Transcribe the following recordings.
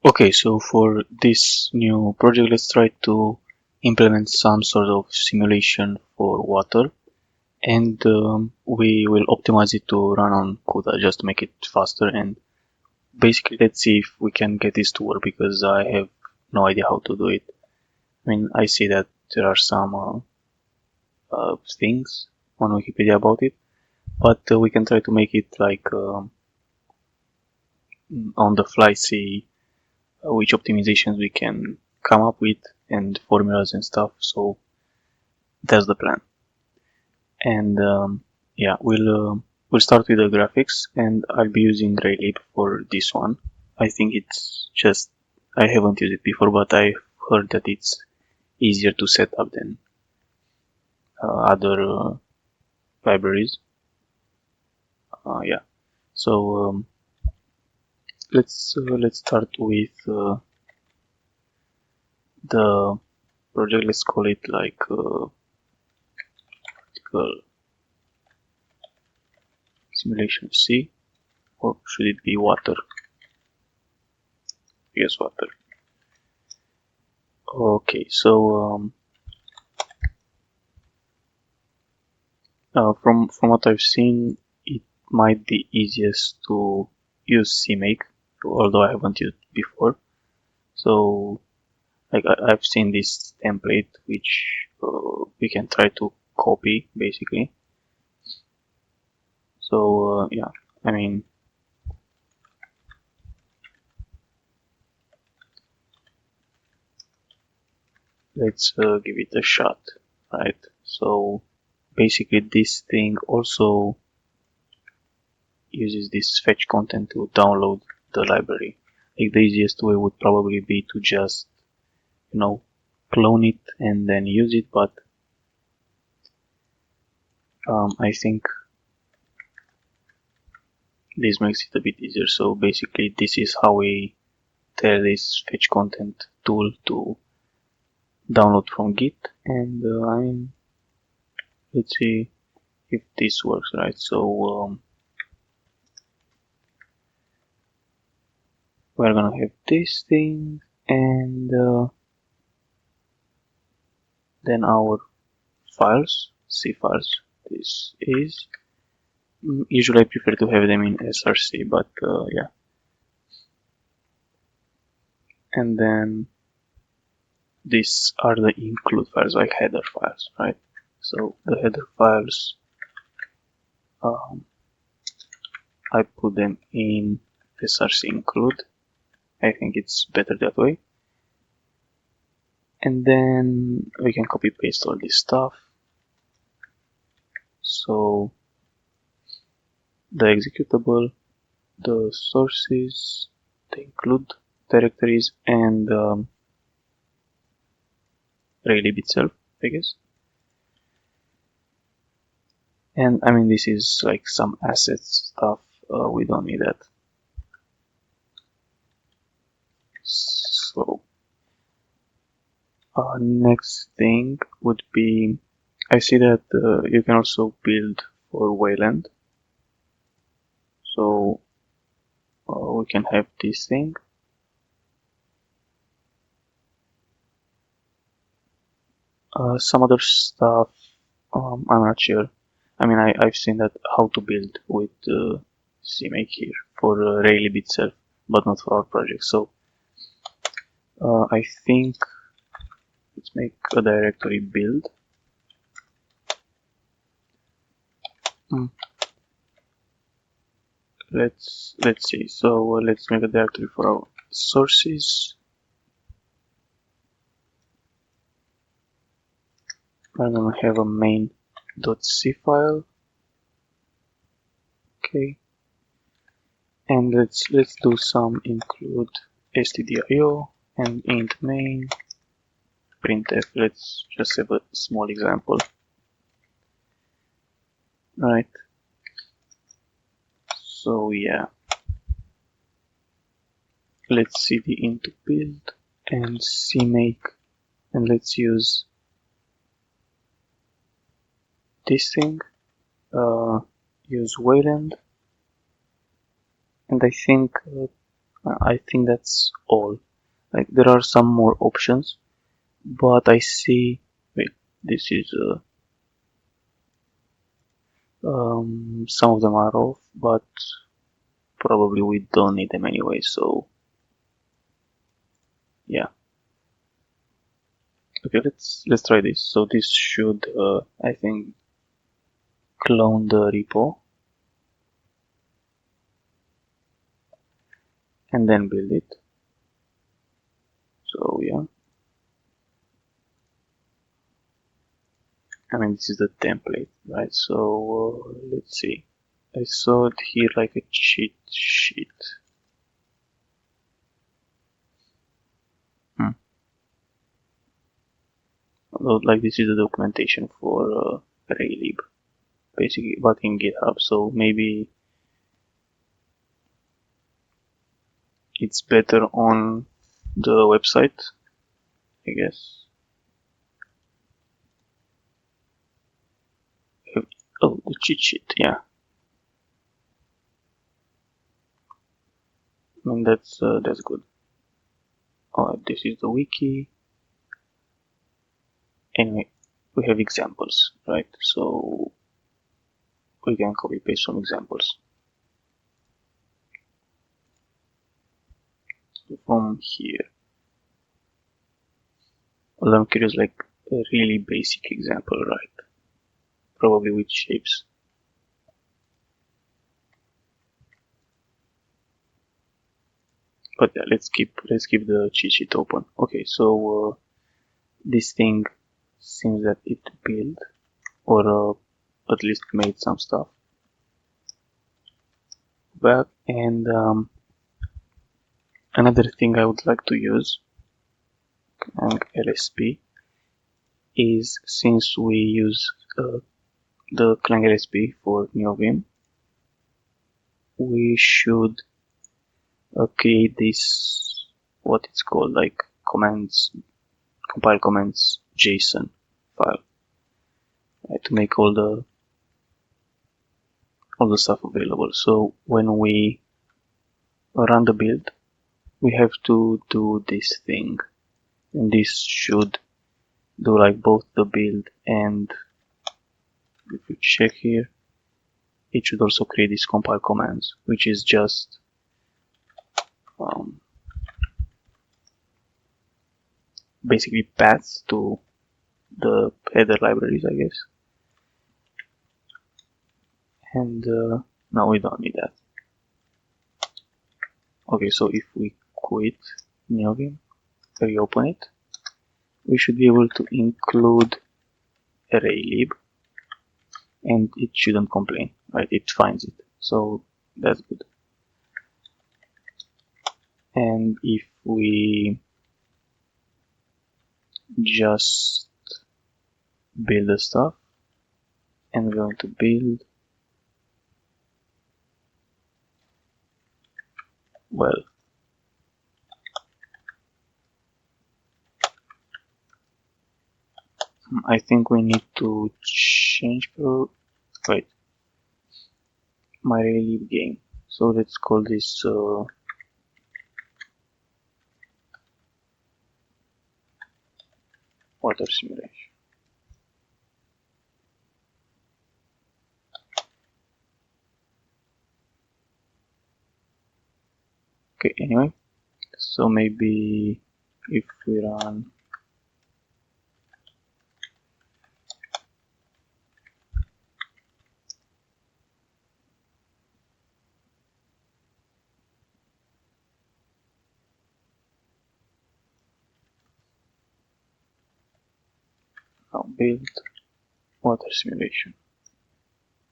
Okay, so for this new project, let's try to implement some sort of simulation for water, and we will optimize it to run on CUDA just to make it faster. And basically, let's see if we can get this to work because I have no idea how to do it. I mean, I see that there are some things on Wikipedia about it, but we can try to make it like on the fly, see which optimizations we can come up with and formulas and stuff. So that's the plan. And yeah, we'll start with the graphics, and I'll be using Raylib for this one. I think it's just I haven't used it before, but I heard that it's easier to set up than other libraries. Yeah. So let's start with the project. Let's call it like simulation C, or should it be water? Yes, water. Okay, so from what I've seen, it might be easiest to use CMake, although I haven't used it before. So like I've seen this template, which we can try to copy basically. So yeah, I mean, let's give it a shot, right? So basically, this thing also uses this fetch content to download the library. Like the easiest way would probably be to just, clone it and then use it, but I think this makes it a bit easier. So basically, this is how we tell this fetch content tool to download from Git, and I mean, let's see if this works, right? So we're gonna have this thing, and then our files, C files. This is usually I prefer to have them in SRC, but yeah. And then these are the include files, like header files, right? So the header files, um, I put them in SRC include. I think it's better that way. And then we can copy paste all this stuff. So the executable, the sources, the include directories, and Raylib itself, I guess. And I mean, this is like some assets stuff. We don't need that. So next thing would be, I see that you can also build for Wayland. So we can have this thing. Some other stuff, I'm not sure. I mean, I've seen that how to build with CMake here for Raylib itself, but not for our project. So I think let's make a directory build. Let's see. So let's make a directory for our sources. I'm gonna have a main.c file. Okay, and let's do some include stdio and int main printf. Let's just have a small example. Right. So yeah, let's see the into build and CMake, and let's use this thing. Use Wayland, and I think I think that's all. Like there are some more options, but I see. Wait, this is some of them are off, but probably we don't need them anyway. So yeah. Okay, let's try this. So this should I think clone the repo and then build it. So yeah. I mean, this is the template, right? So let's see. I saw it here like a cheat sheet. Like this is the documentation for Raylib, basically, but in GitHub. So maybe it's better on the website, I guess. Oh, the cheat sheet, yeah. I mean that's good. This is the wiki. Anyway, we have examples, right? So we can copy paste some examples. So from here, well, I'm curious, like a really basic example, right? Probably with shapes. But yeah, let's keep the cheat sheet open. Okay, so this thing seems that it built or at least made some stuff back. And another thing I would like to use LSP is, since we use the Clang LSP for NeoVim, we should create this, what it's called, like compile commands JSON file, right, to make all the stuff available. So when we run the build, we have to do this thing, and this should do like both the build and, if you check here, it should also create these compile commands, which is just basically paths to the header libraries, I guess. And now we don't need that. Okay, so if we quit NeoVim, reopen it, we should be able to include Raylib, and it shouldn't complain, right? It finds it, so that's good. And if we just build the stuff and we're going to build, well, I think we need to change wait, my Raylib game. So let's call this water simulation. Okay, anyway, so maybe if we run now build water simulation.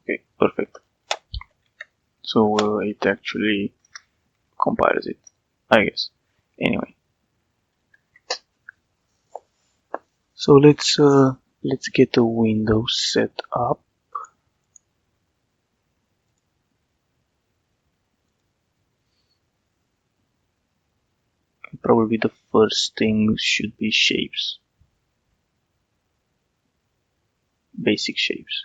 Okay, perfect. So it actually compiles it, I guess. Anyway, so let's get a window set up. Probably the first thing should be shapes, basic shapes.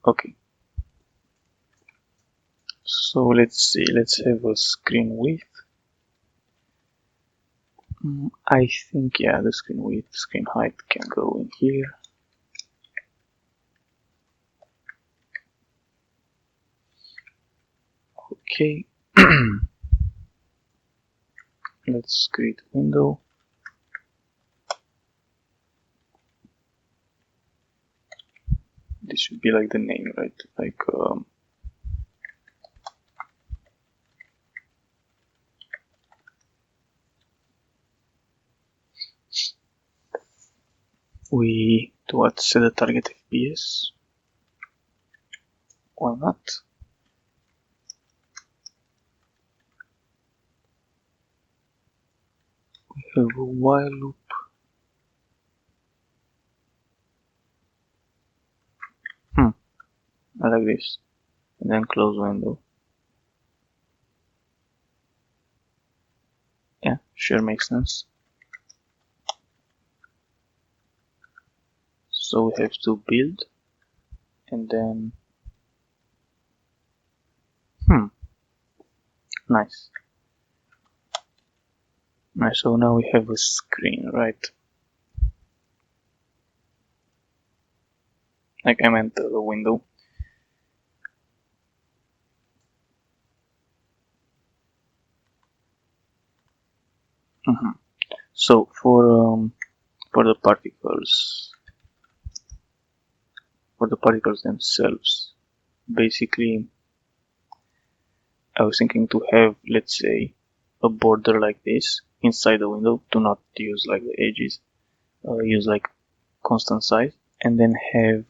Okay. So let's see, let's have a screen width. I think, yeah, the screen width, screen height can go in here. Okay. Let's create a window. This should be like the name, right? Like we do what? Set the target FPS. Why not? We have a while loop. I like this. And then close window. Yeah, sure, makes sense. So we have to build and then nice. Nice, so now we have a screen, right? Like I meant the window. So for the particles themselves, basically I was thinking to have, let's say, a border like this inside the window, to not use like the edges, use like constant size, and then have,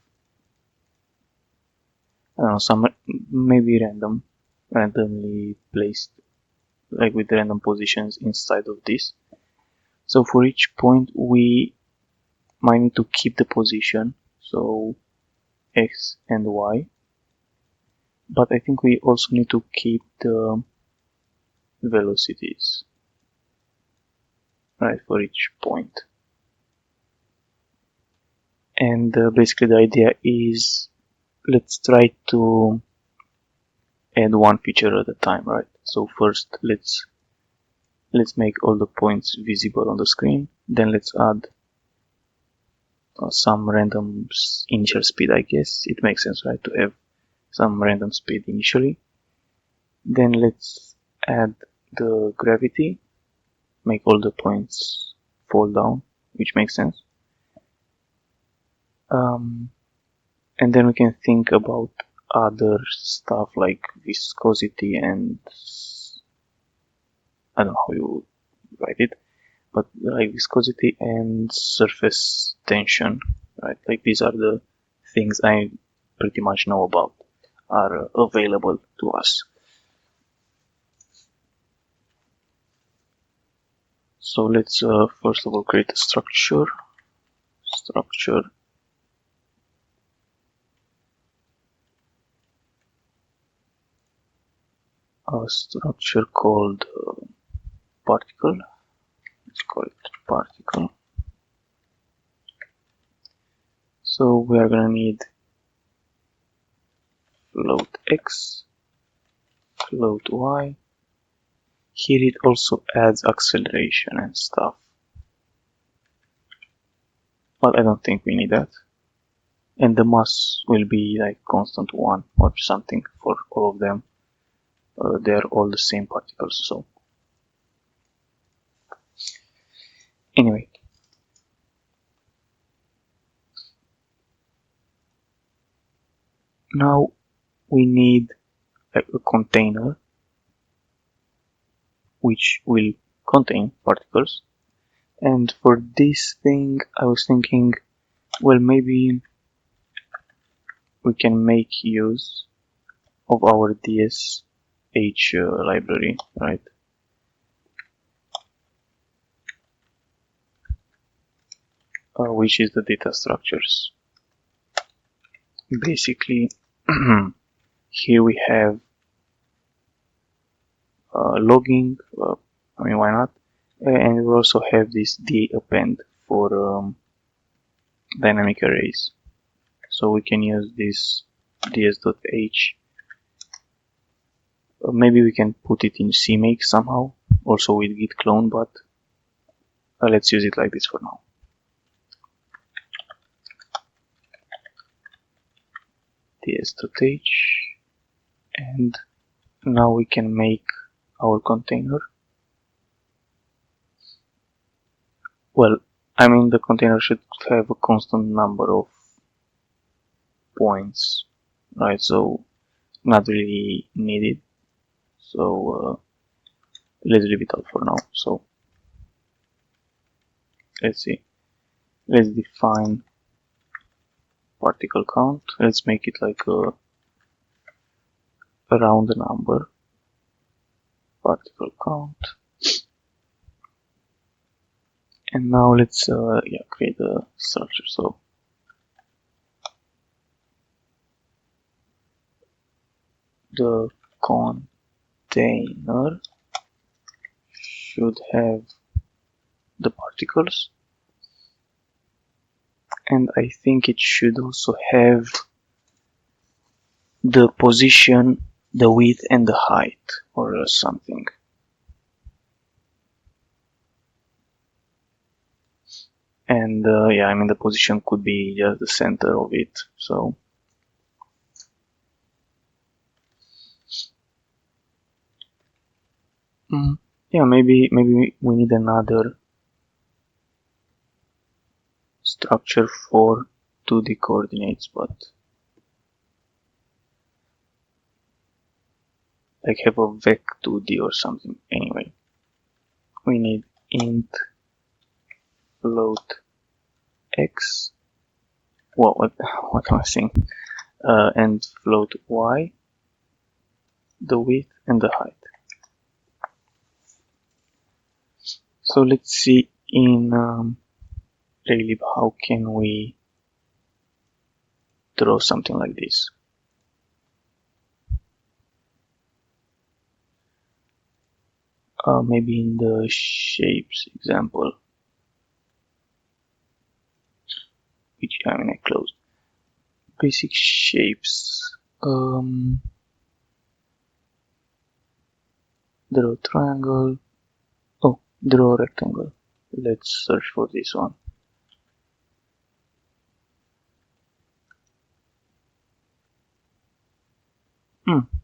I don't know, some maybe randomly placed, like with random positions inside of this. So for each point we might need to keep the position, so X and Y, but I think we also need to keep the velocities, right, for each point. And basically the idea is, let's try to add one feature at a time, right? So first let's make all the points visible on the screen, then let's add some random initial speed. I guess it makes sense, right, to have some random speed initially. Then let's add the gravity, make all the points fall down, which makes sense. And then we can think about other stuff like viscosity and I don't know how you write it, but like viscosity and surface tension, right? Like these are the things I pretty much know about, are available to us. So let's first of all create a structure. A structure called particle. Let's call it particle. So we are gonna need float x, float y. Here it also adds acceleration and stuff, but I don't think we need that. And the mass will be like constant 1 or something for all of them. They're all the same particles, so anyway. Now we need like a container which will contain particles, and for this thing I was thinking, well, maybe we can make use of our DSH library, right? Which is the data structures. Basically, here we have logging, I mean, why not? And we also have this dappend for dynamic arrays. So we can use this ds.h Maybe we can put it in CMake somehow, also with git clone, but let's use it like this for now. ts.h, and now we can make our container. Well, I mean, the container should have a constant number of points, right? So not really needed. So let's leave it out for now. So let's see. Let's define particle count. Let's make it like a round number. Particle count. And now let's create a structure. So the container should have the particles, and I think it should also have the position, the width, and the height, or something. And yeah, I mean, the position could be just the center of it. So yeah, maybe we need another structure for 2D coordinates, but like have a vec2d or something. Anyway, we need int float x. What am I saying? And float y, the width and the height. So let's see in Raylib how can we draw something like this. Maybe in the shapes example, which I mean I closed. Basic shapes. Draw triangle. Oh, draw rectangle. Let's search for this one.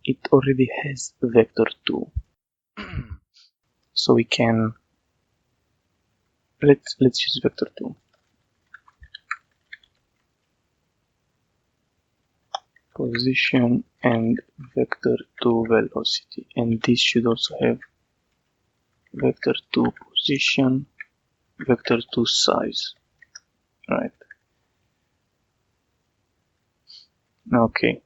It already has vector 2. So we can let's use vector 2. Position and vector 2 velocity, and this should also have vector 2 position, vector 2 size, right? Okay.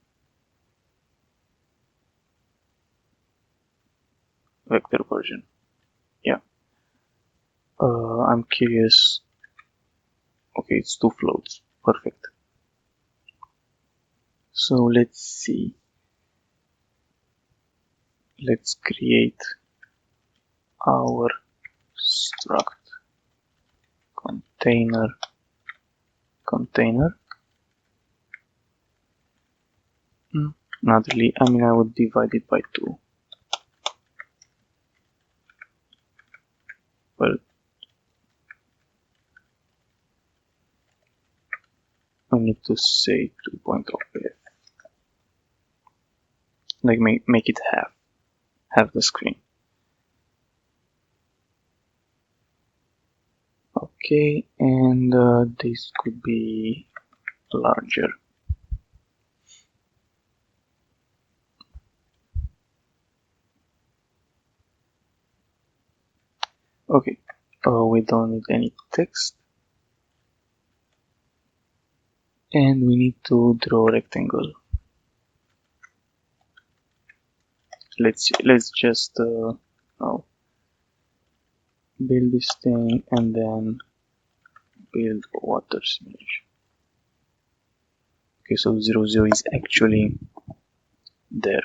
Vector version. Yeah. I'm curious. Okay, it's 2 floats. Perfect. So let's see. Let's create our struct container. Not really. I mean, I would divide it by 2. Well, I need to say 2.of. Like make it half the screen. Okay, and this could be larger. Okay, we don't need any text, and we need to draw a rectangle. Let's just build this thing and then build water simulation. Okay, so 0, 0 is actually there.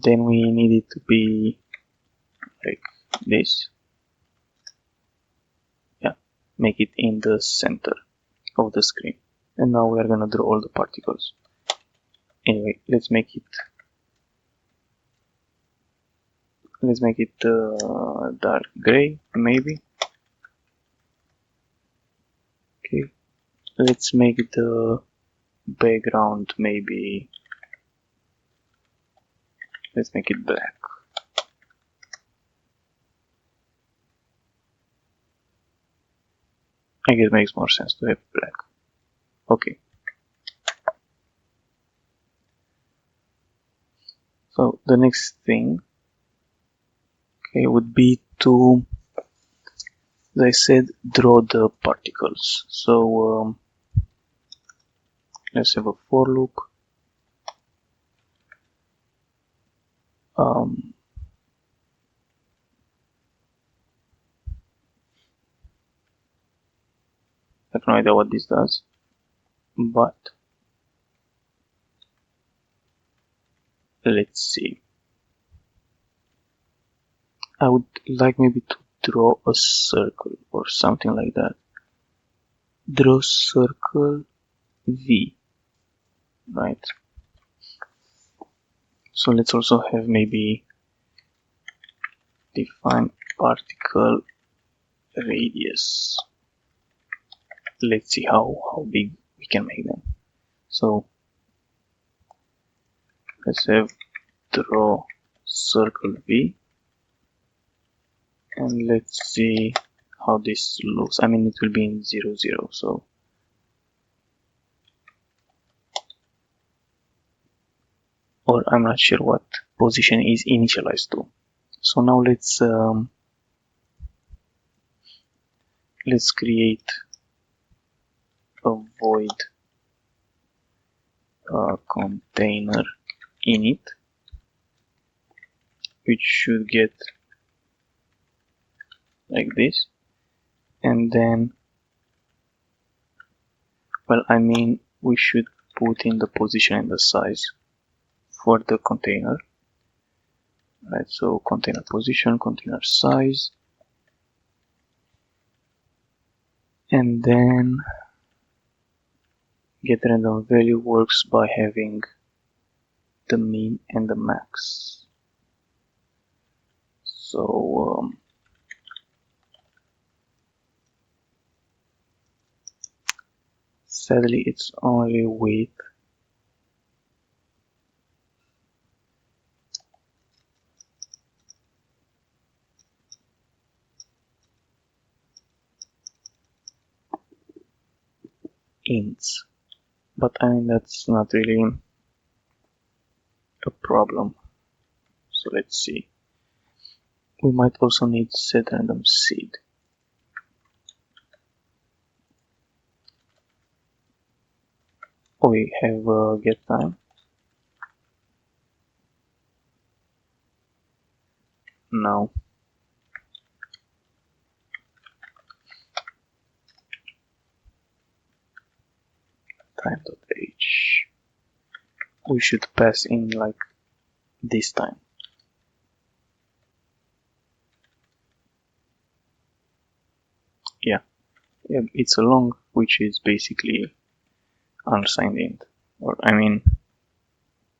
Then we need it to be like this. Yeah, make it in the center of the screen. And now we are gonna draw all the particles. Anyway, let's make it dark gray, maybe. Okay, let's make the background, maybe let's make it black. I guess it makes more sense to have black. Okay. So the next thing, okay, would be to, as I said, draw the particles. So let's have a for loop. I have no idea what this does, but let's see. I would like maybe to draw a circle or something like that. Draw circle V, right? So let's also have maybe define particle radius. Let's see how big we can make them. So let's have draw circle V, and let's see how this looks. I mean, it will be in 0, 0, so or I'm not sure what position is initialized to. So now let's create a void container init, which should get like this, and then, well, I mean, we should put in the position and the size for the container, right? So container position, container size, and then get random value works by having the min and the max. So sadly it's only with ints, but I mean that's not really a problem. So let's see. We might also need set random seed. We have get time. Now time.h. We should pass in like this time. Yeah, it's a long, which is basically unsigned int, or I mean,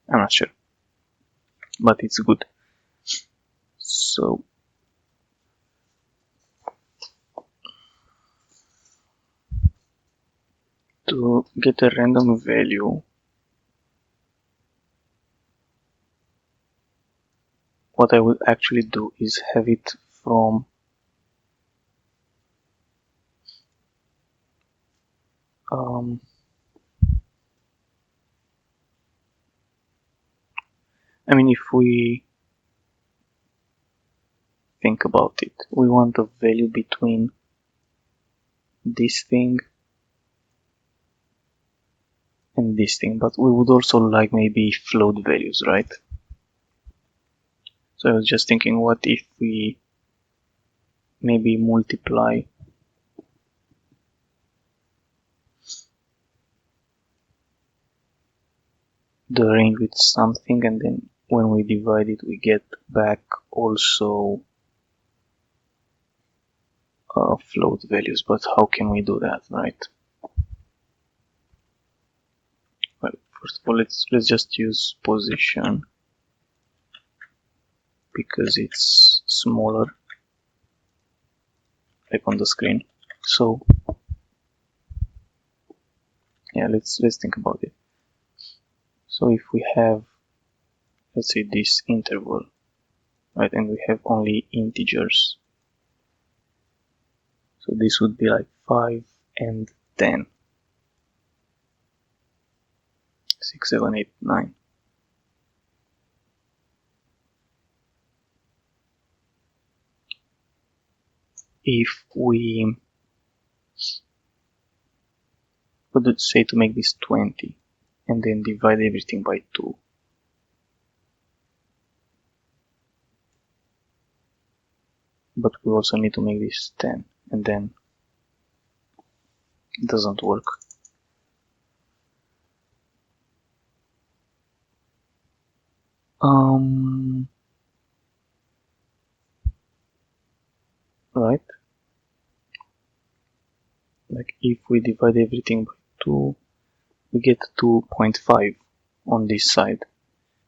I'm not sure, but it's good. So to get a random value, what I would actually do is have it from I mean, if we think about it, we want a value between this thing and this thing, but we would also like maybe float values, right? So I was just thinking, what if we maybe multiply the range with something, and then when we divide it we get back also float values, but how can we do that, right? Well, first of all, let's just use position because it's smaller, like on the screen. So yeah, let's think about it. So if we have, let's say, this interval, right, and we have only integers, so this would be like 5 and 10, 6, 7, 8, 9. If we would say to make this 20 and then divide everything by 2, but we also need to make this 10, and then it doesn't work. Right, like if we divide everything by 2, we get 2.5 on this side,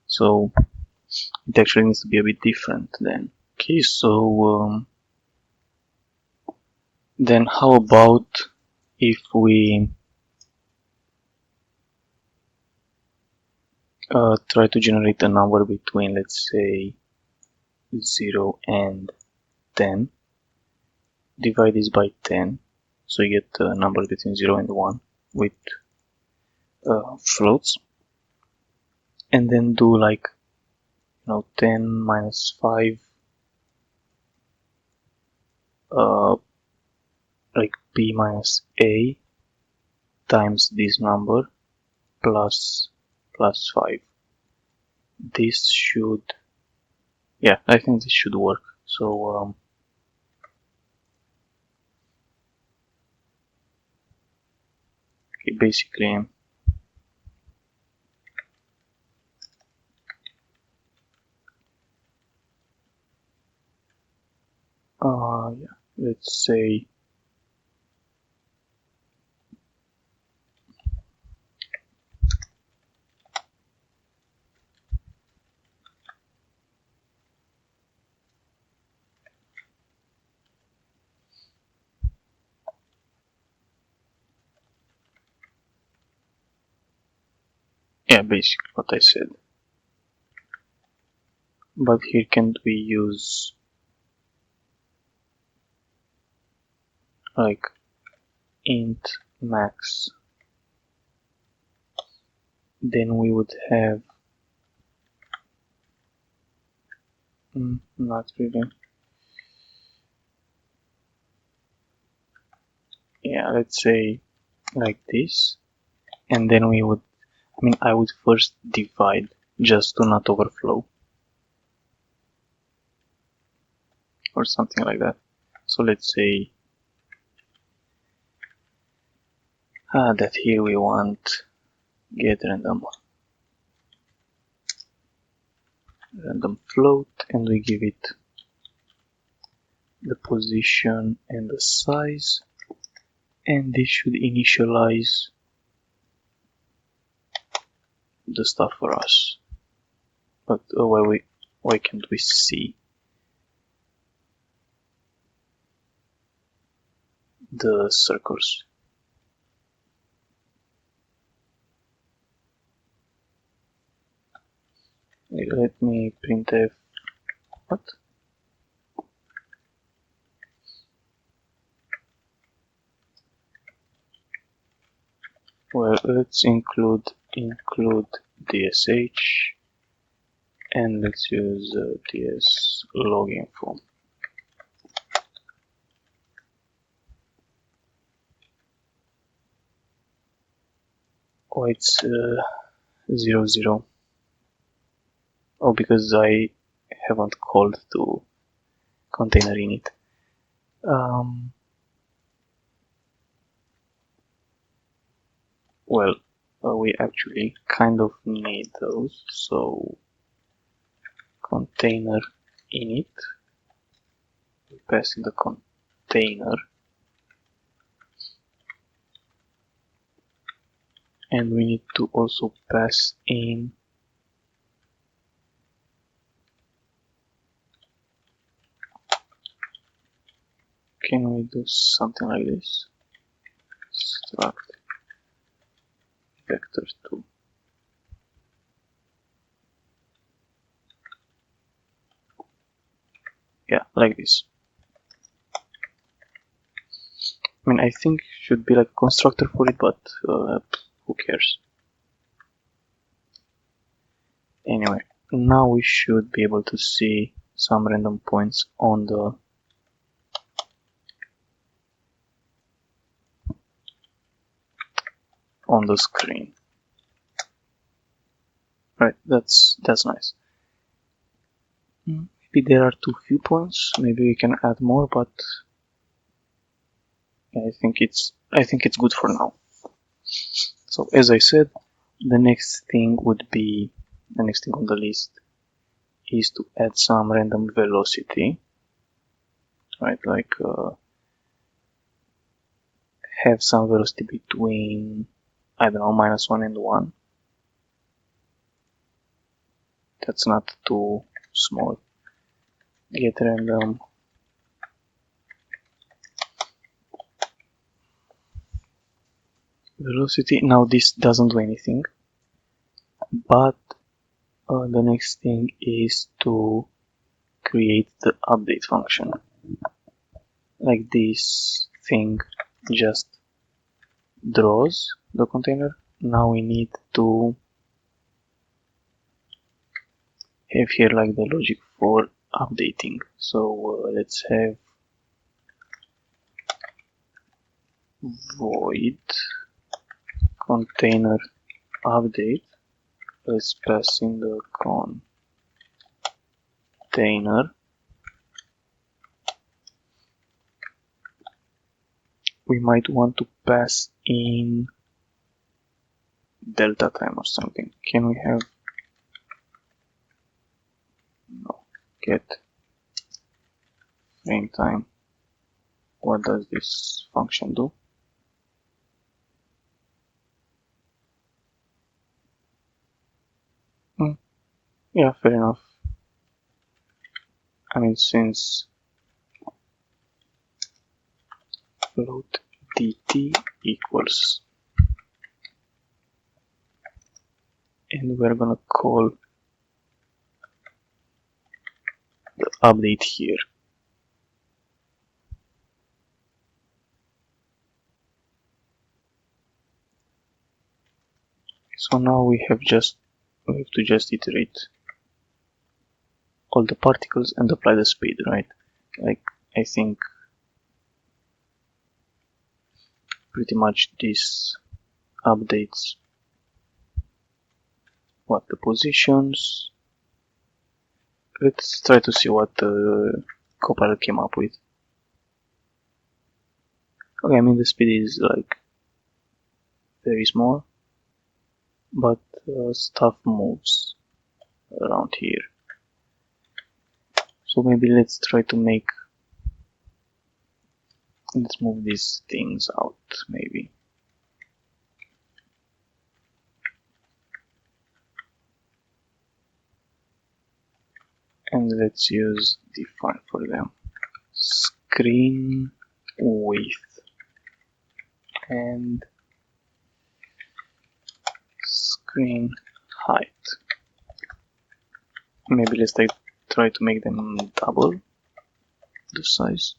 so it actually needs to be a bit different then. Okay, so then how about if we try to generate a number between, let's say, 0 and 10, divide this by 10, so you get a number between 0 and 1 with floats, and then do like 10 minus 5, like b minus a times this number plus 5. This should, yeah, I think this should work. So okay, basically yeah, let's say yeah, basically what I said. But here can't we use like int max? Then we would have not really. Yeah, let's say like this, and then we would, I would first divide just to not overflow or something like that. So let's say that here we want get random float, and we give it the position and the size, and this should initialize the stuff for us. But why can't we see the circles? Let me printf what? Well, let's include dsh, and let's use ds loginfo. Oh, it's 0, 0. Oh, because I haven't called to container init. Well, we actually kind of need those, so container init, we pass in the container, and we need to also pass in can we do something like this? Struct vector2. Yeah, like this. I mean, I think should be like a constructor for it, but who cares? Anyway, now we should be able to see some random points on the screen. Right, that's nice. Maybe there are too few points. Maybe we can add more, but I think it's good for now. So as I said, the next thing on the list is to add some random velocity, right? Like have some velocity between, I don't know, -1 and 1. That's not too small. Get random velocity. Now this doesn't do anything, but the next thing is to create the update function. Like this thing just draws the container. Now we need to have here like the logic for updating. So let's have void container update. Let's pass in the container. We might want to pass in delta time or something. Can we have get frame time? What does this function do? Yeah, fair enough. I mean, since float dt equals, and we're gonna call the update here. So now we have to just iterate all the particles and apply the speed, right? Like, I think pretty much this updates what the positions. Let's try to see what Copilot came up with. Okay, I mean the speed is like very small, but stuff moves around here. So maybe let's move these things out, maybe. And let's use define for them. Screen width and screen height. Maybe let's try to make them double the size.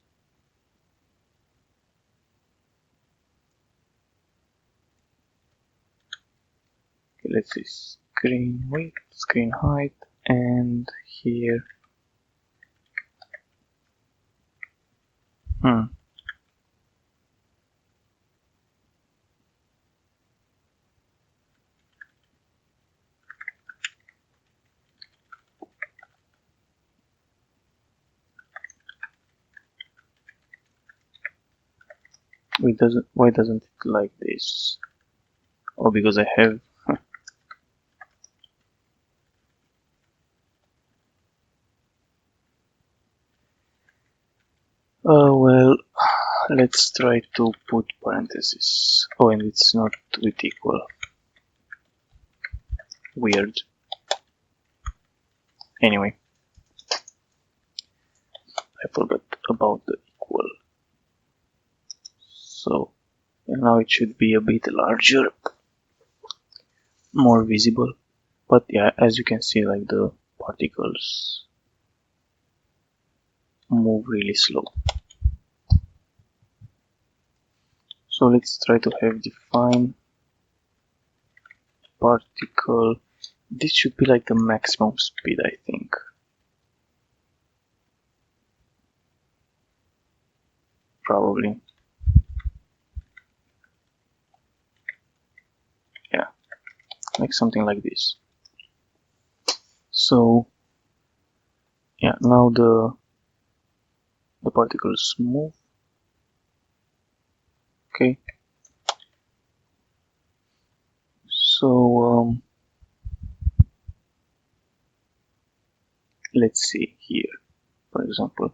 Okay, let's see, screen width, screen height, and here why doesn't it like this? Oh, because I have well, let's try to put parentheses. Oh, and it's not with equal. Weird. Anyway, I forgot about the equal. So, and now it should be a bit larger, more visible. But yeah, as you can see, like the particles move really slow. So let's try to have define particle. This should be like the maximum speed, I think. Probably. Yeah, like something like this. So yeah, now the particles move. Okay. So let's see here, for example.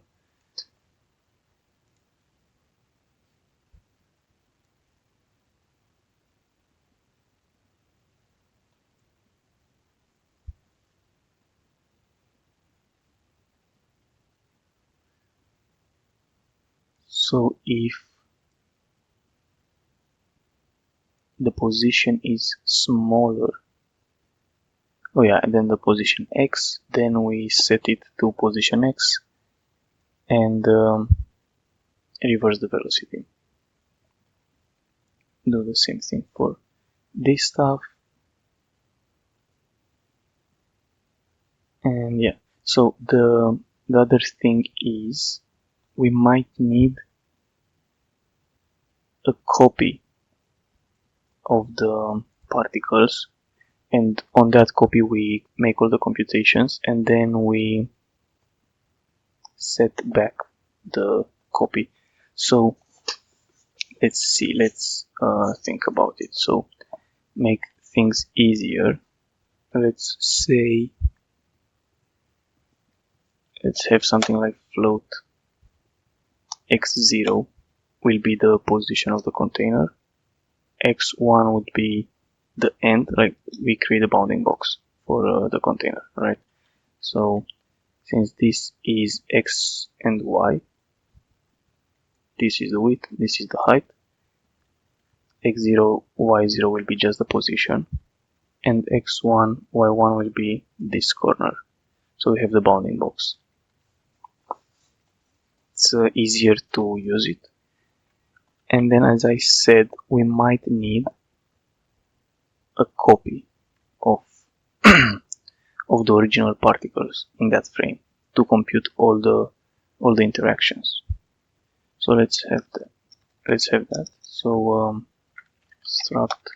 So if the position is smaller, oh yeah, and then the position X, then we set it to position X and reverse the velocity. Do the same thing for this stuff. And yeah, so the other thing is we might need a copy of the particles, and on that copy we make all the computations, and then we set back the copy. So let's see, let's think about it. So make things easier, let's say, let's have something like float x0 will be the position of the container, x1 would be the end, like we create a bounding box for the container, right? So since this is x and y, this is the width, this is the height, x0, y0 will be just the position, and x1, y1 will be this corner. So we have the bounding box. It's easier to use it. And then, as I said, we might need a copy of of the original particles in that frame to compute all the interactions. So let's have that. So struct,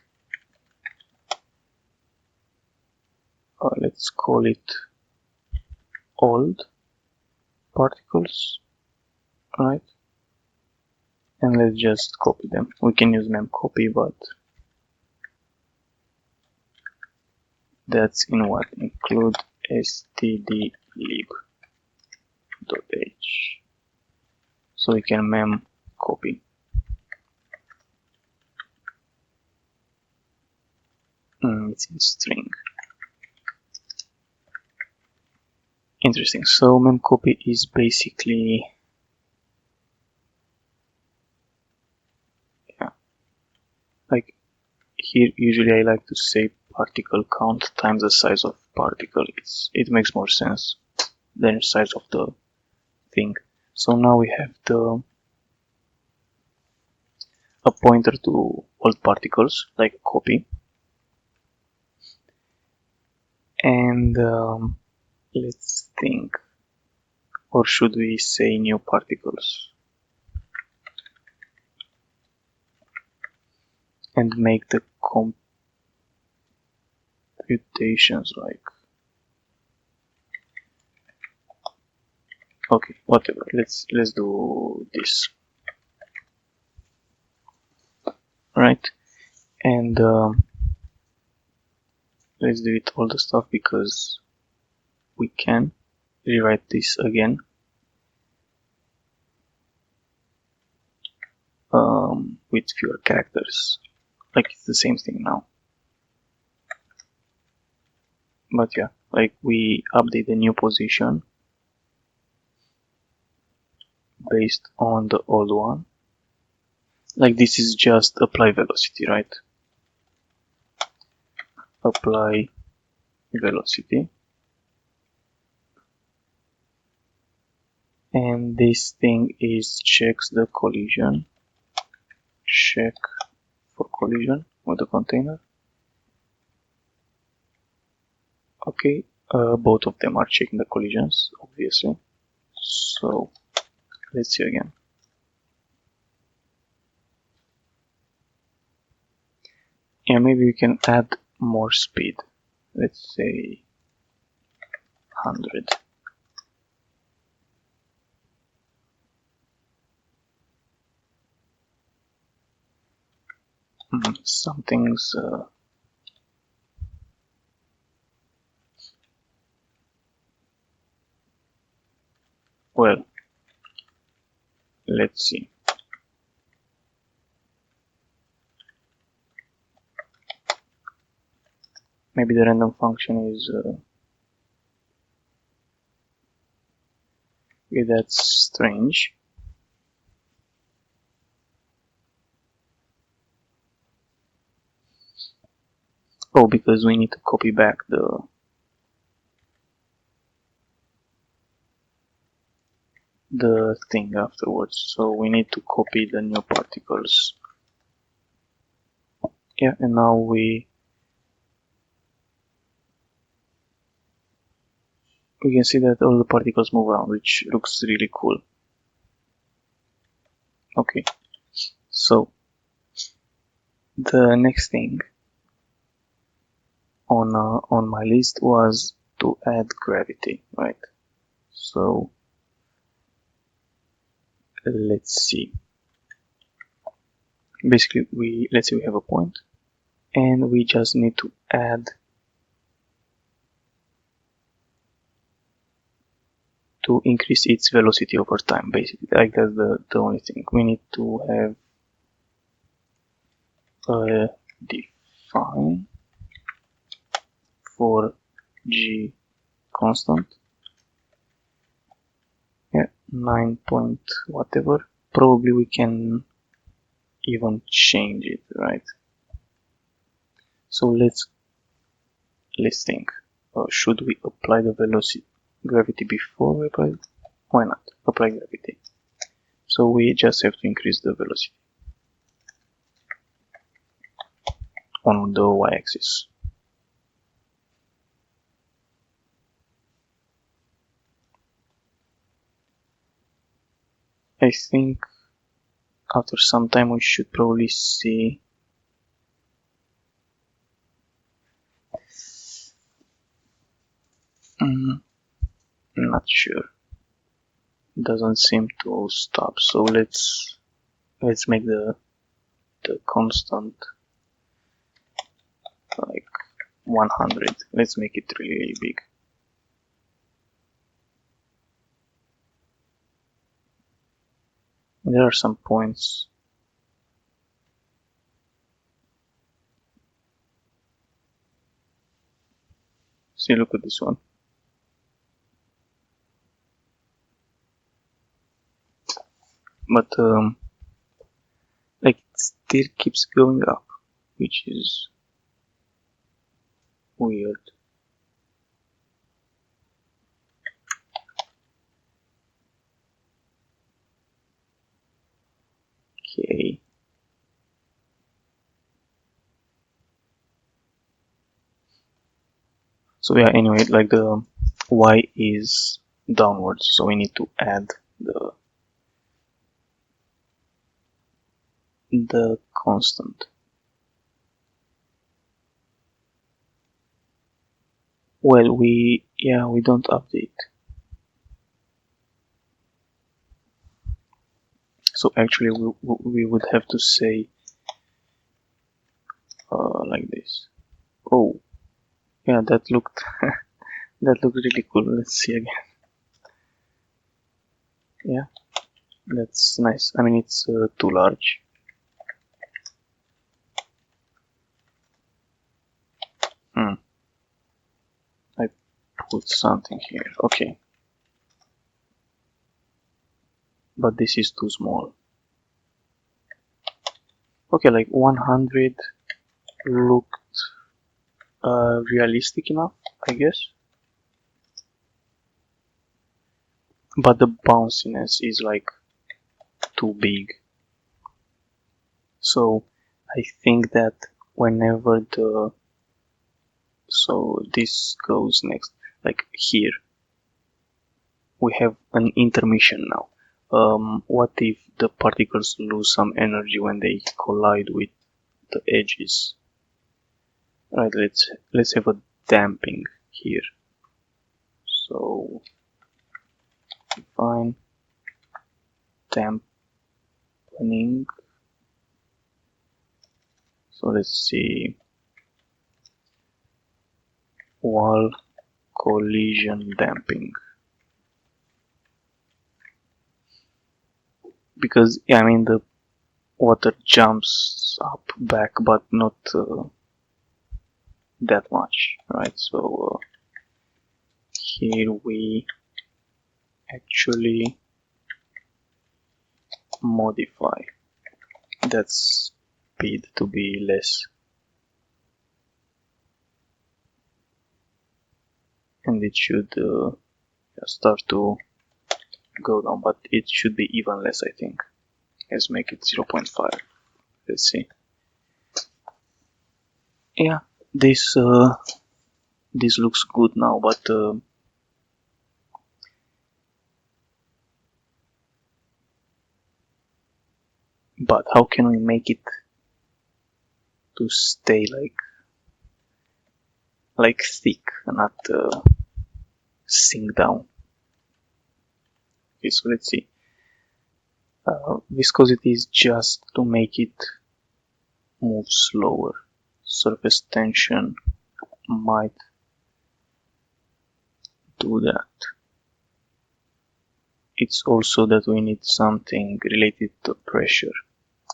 let's call it old particles, right? And let's just copy them. We can use memcopy, but that's in what? Include stdlib.h. So we can memcopy. It's in string. Interesting. So memcopy is basically, yeah, like here usually I like to say particle count times the size of particle. It makes more sense than the size of the thing. So now we have a pointer to old particles, like a copy, and let's think, or should we say new particles and make the computations like, okay, whatever, let's do this, right? And let's delete all the stuff because we can rewrite this again. it's fewer characters. Like it's the same thing now. But yeah, like we update the new position based on the old one. Like this is just apply velocity, right? Apply velocity. And this thing is checks the collision. Check for collision with the container. Okay, both of them are checking the collisions, obviously. So let's see again. Yeah, maybe we can add more speed. Let's say 100. Something's well, let's see. Maybe the random function is okay, that's strange. Oh, because we need to copy back the thing afterwards, so we need to copy the new particles. Yeah, and now we can see that all the particles move around, which looks really cool. Okay, so the next thing on my list was to add gravity, right? So let's see. Basically, let's say we have a point, and we just need to add to increase its velocity over time. Basically, like that's the only thing we need to have. Define for g constant. Yeah, 9 point whatever. Probably we can even change it, right? So let's think. Should we apply the velocity gravity before we apply it? Why not? Apply gravity. So we just have to increase the velocity on the y-axis. I think after some time we should probably see not sure. Doesn't seem to stop, so let's make the constant like 100. Let's make it really big. There are some points. See, look at this one. But like it still keeps going up, which is weird. Okay. So yeah, anyway, like the y is downwards, so we need to add the constant. Well, we don't update. So actually we would have to say like this. Oh, yeah, that looked that looked really cool. Let's see again. Yeah, that's nice. I mean, it's too large. put something here. Okay, but this is too small. Okay, like 100 looked realistic enough, I guess. But the bounciness is like too big. So I think that whenever so this goes next, like here, we have an intermission now. What if the particles lose some energy when they collide with the edges? Right, let's have a damping here. So define dampening. So let's see, wall collision damping. Because yeah, I mean the water jumps up back, but not that much, right? So here we actually modify that speed to be less, and it should start to go down, but it should be even less, I think. Let's make it 0.5. Let's see. Yeah, this looks good now, but how can we make it to stay like thick, not sink down? Okay, so let's see. Viscosity is just to make it move slower. Surface tension might do that. It's also that we need something related to pressure,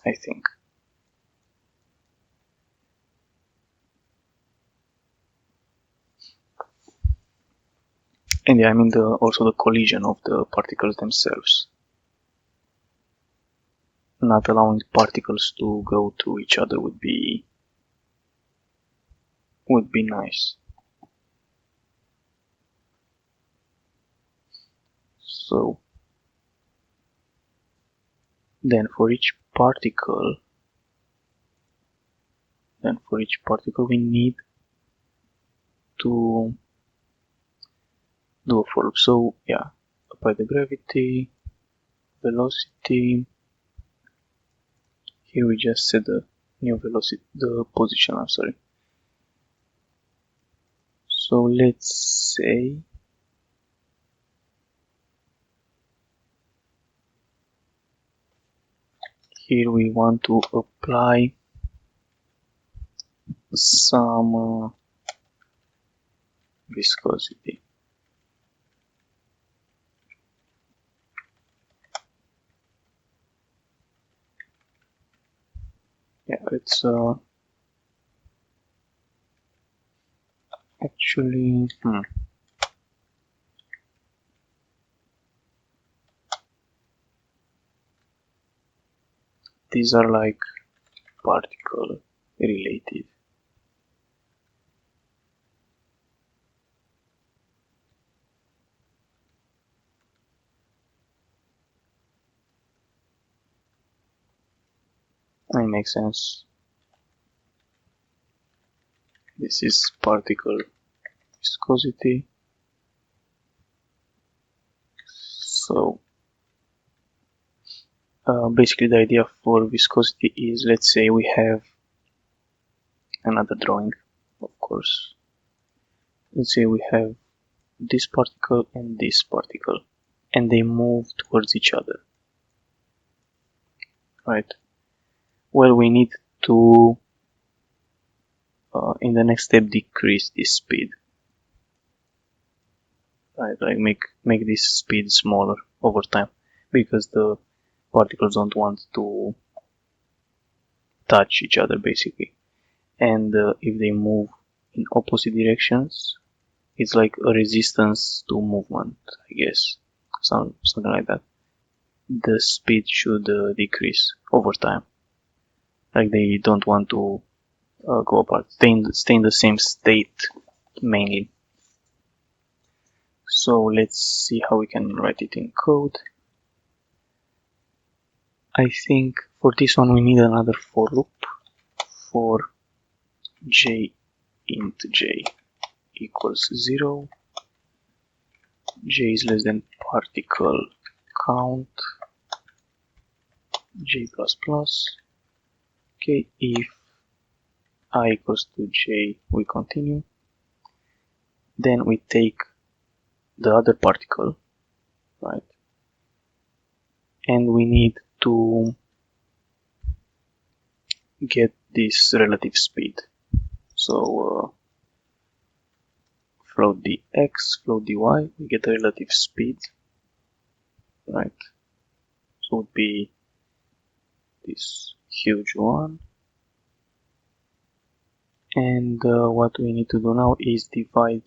I think. And yeah, I mean also the collision of the particles themselves. Not allowing particles to go through each other would be nice. So then for each particle we need to do a for loop. So yeah, apply the gravity, velocity. Here we just set the new velocity, the position, I'm sorry. So let's say here we want to apply some viscosity. Yeah, it's actually these are like particle related. It makes sense. This is particle viscosity. So basically the idea for viscosity is, let's say we have another drawing, of course. Let's say we have this particle and this particle, and they move towards each other, right? Well, we need to in the next step decrease this speed, right? Like make this speed smaller over time, because the particles don't want to touch each other basically, and if they move in opposite directions, it's like a resistance to movement, I guess, something like that. The speed should decrease over time. Like they don't want to go apart, stay in the same state mainly. So let's see how we can write it in code. I think for this one we need another for loop for j int j equals 0, j is less than particle count j++. Okay, if I equals to j, we continue. Then we take the other particle, right? And we need to get this relative speed. So float the x, float the y, we get the relative speed, right? So it would be this huge one. And what we need to do now is divide.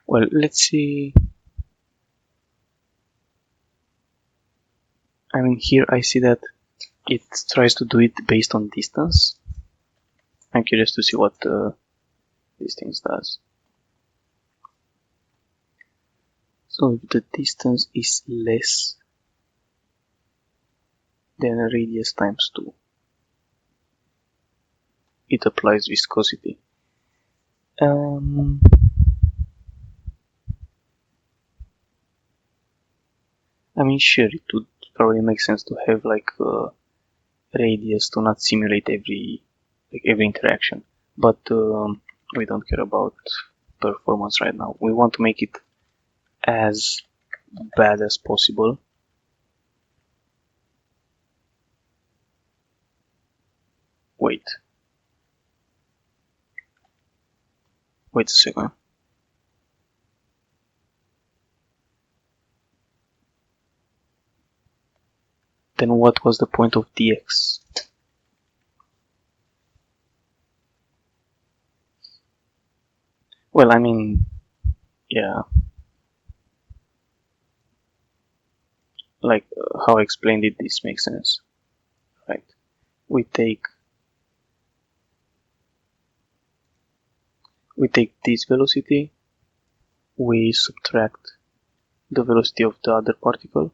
Well, let's see. I mean, here I see that it tries to do it based on distance. I'm curious to see what this thing does. So if the distance is less than radius times 2, it applies viscosity. I mean, sure, it would probably make sense to have like a radius to not simulate every interaction, but we don't care about performance right now. We want to make it as bad as possible. Wait a second. Then what was the point of dx? Well, I mean, yeah, like how I explained it, this makes sense, right? We take this velocity, we subtract the velocity of the other particle.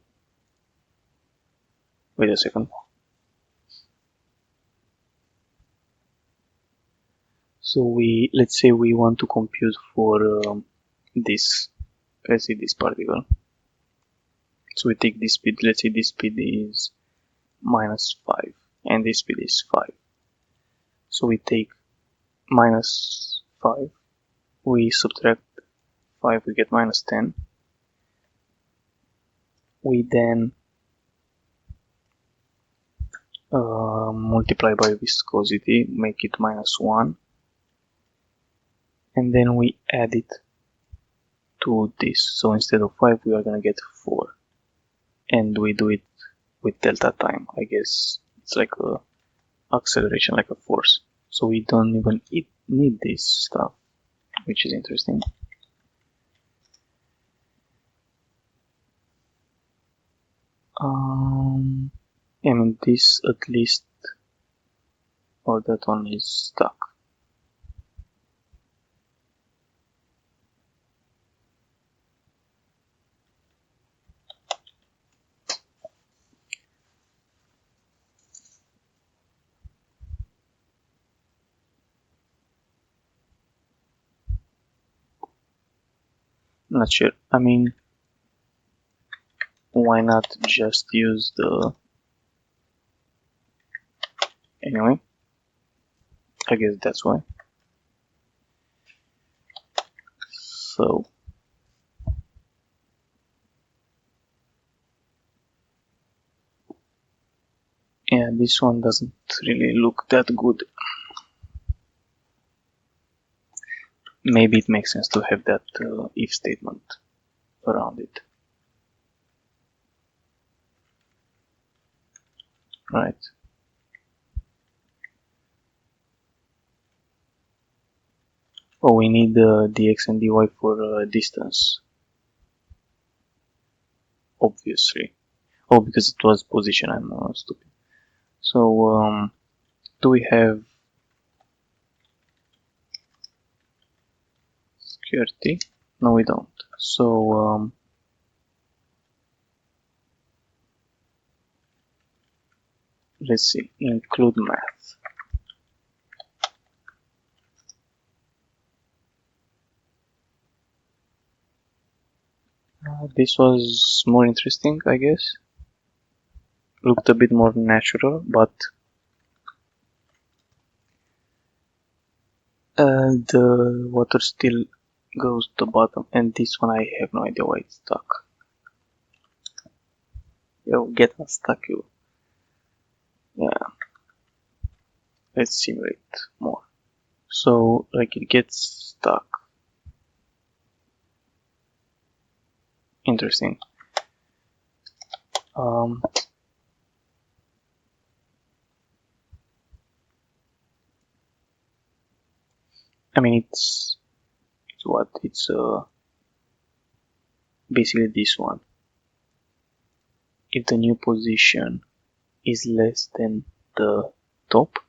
Wait a second. So let's say we want to compute for this, let's say this particle. So we take this speed, let's say this speed is -5 and this speed is 5. So we take -5, we subtract 5, we get -10. We then multiply by viscosity, make it -1, and then we add it to this. So instead of 5, we are gonna get 4, and we do it with delta time. I guess it's like a acceleration, like a force. So we don't even need this stuff, which is interesting. I mean, this at least, or that one is stuck. Not sure. I mean, why not just use the... Anyway, I guess that's why. So yeah, this one doesn't really look that good. Maybe it makes sense to have that if statement around it. Right. Oh, we need dx and dy for distance, obviously. Oh, because it was position, I'm stupid. So, do we have security? No, we don't. So, let's see, include math. This was more interesting, I guess. Looked a bit more natural, but the water still goes to the bottom, and this one I have no idea why it's stuck. Yo, get unstuck, you. Yeah, let's simulate more. So, like, it gets stuck. Interesting. I mean, it's what? It's basically this one. If the new position is less than the top,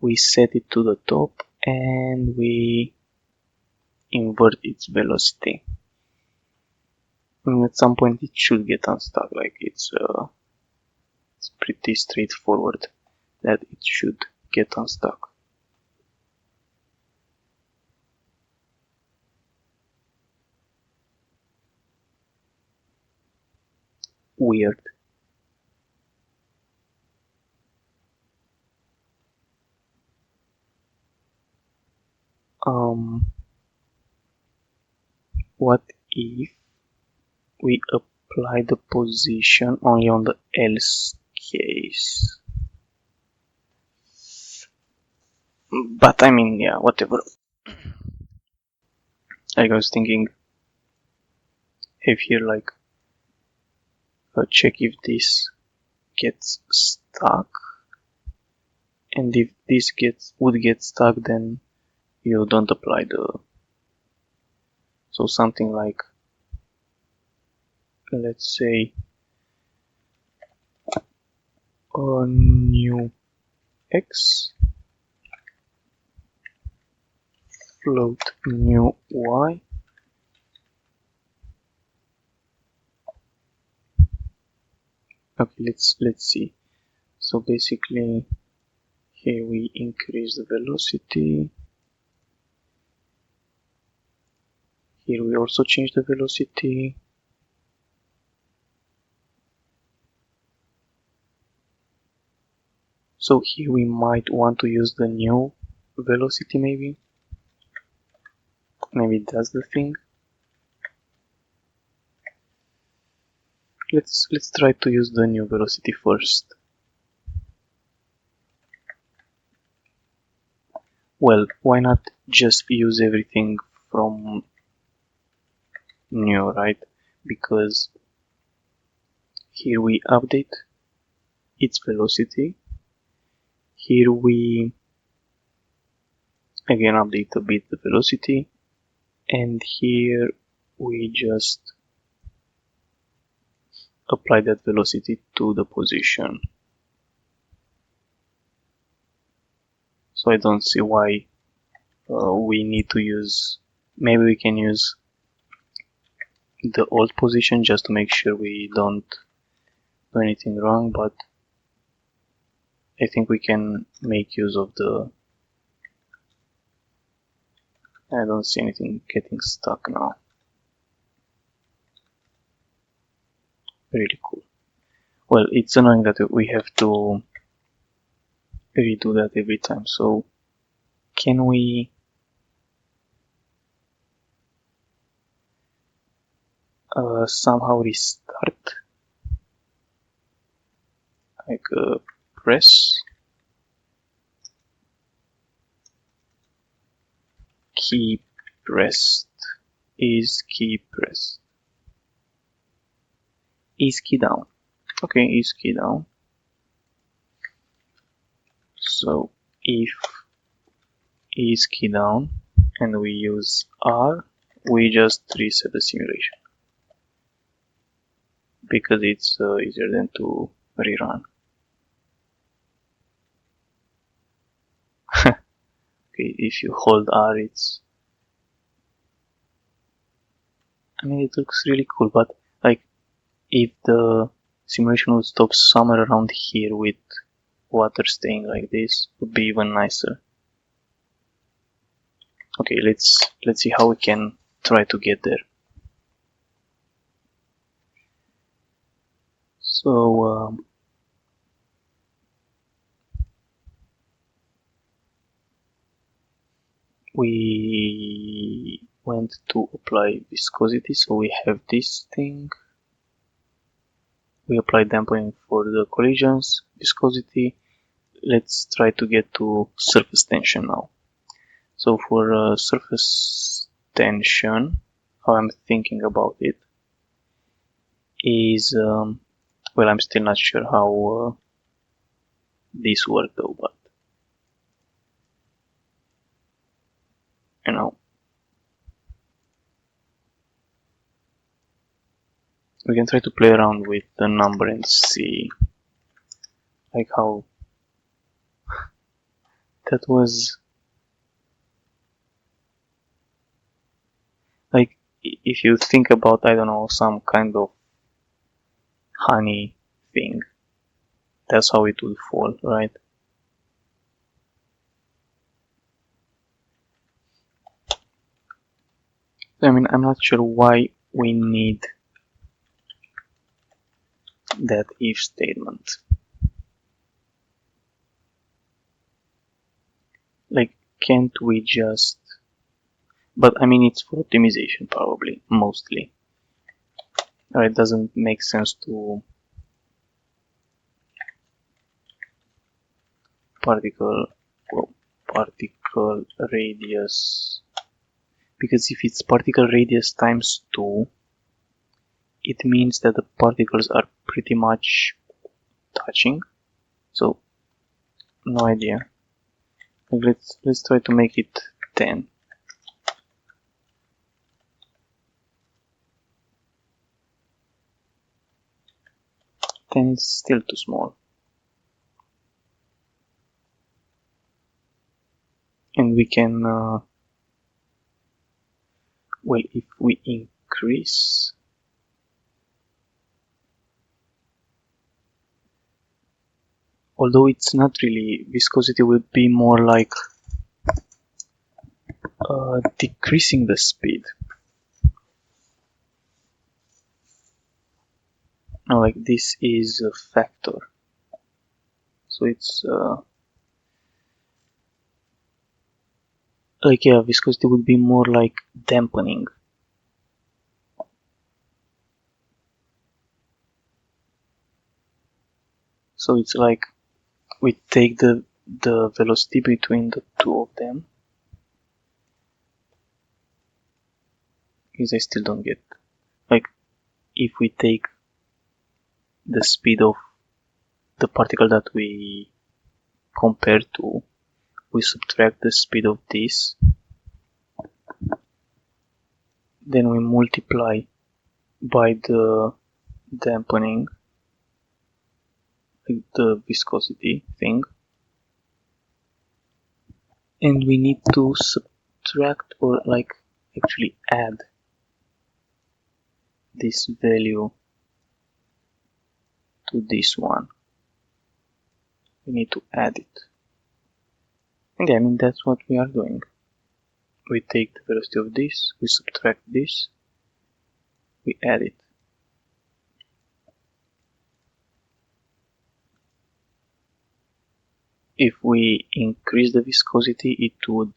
we set it to the top and we invert its velocity. And at some point it should get unstuck, like it's pretty straightforward that it should get unstuck. Weird. What if we apply the position only on the else case? But I mean, yeah, whatever. I was thinking, have here like check if this gets stuck, and if this would get stuck, then you don't apply the. So something like, let's say, a new x float new y. Okay, let's see. So basically, here we increase the velocity. Here we also change the velocity. So here we might want to use the new velocity, maybe. Maybe that's the thing. Let's try to use the new velocity first. Well, why not just use everything from new, right? Because here we update its velocity. Here we again update a bit the velocity, and here we just apply that velocity to the position. So I don't see why we need to use. Maybe we can use the old position just to make sure we don't do anything wrong, but I think we can make use of the. I don't see anything getting stuck now. Really cool. Well, it's annoying that we have to redo that every time. So can we somehow restart? Like press key pressed is key pressed is key down. Okay, is key down. So if ease key down and we use R, we just reset the simulation because it's easier than to rerun. Okay, if you hold R, I mean, it looks really cool, but like if the simulation would stop somewhere around here with water staying like this, would be even nicer. Okay, let's see how we can try to get there. So we went to apply viscosity, so we have this thing. We apply dampening for the collisions, viscosity. Let's try to get to surface tension now. So for surface tension, how I'm thinking about it is, well, I'm still not sure how this works though, but you know, we can try to play around with the number and see like how that was. Like if you think about, I don't know, some kind of honey thing, that's how it will fall, right? I mean, I'm not sure why we need that if statement. Like, can't we just... But I mean, it's for optimization probably, mostly. It doesn't make sense to particle radius, because if it's particle radius times 2, it means that the particles are pretty much touching. So no idea. Let's try to make it 10. Ten is still too small. And we can, well, if we increase, although it's not really, viscosity would be more like decreasing the speed. Now, like this is a factor, so it's like, yeah, viscosity would be more like dampening. So it's like we take the velocity between the two of them. Because I still don't get, like, if we take the speed of the particle that we compare to, we subtract the speed of this, then we multiply by the dampening, like the viscosity thing, and we need to subtract or like actually add this value to this one. We need to add it. And I mean, that's what we are doing. We take the velocity of this, we subtract this, we add it. If we increase the viscosity, it would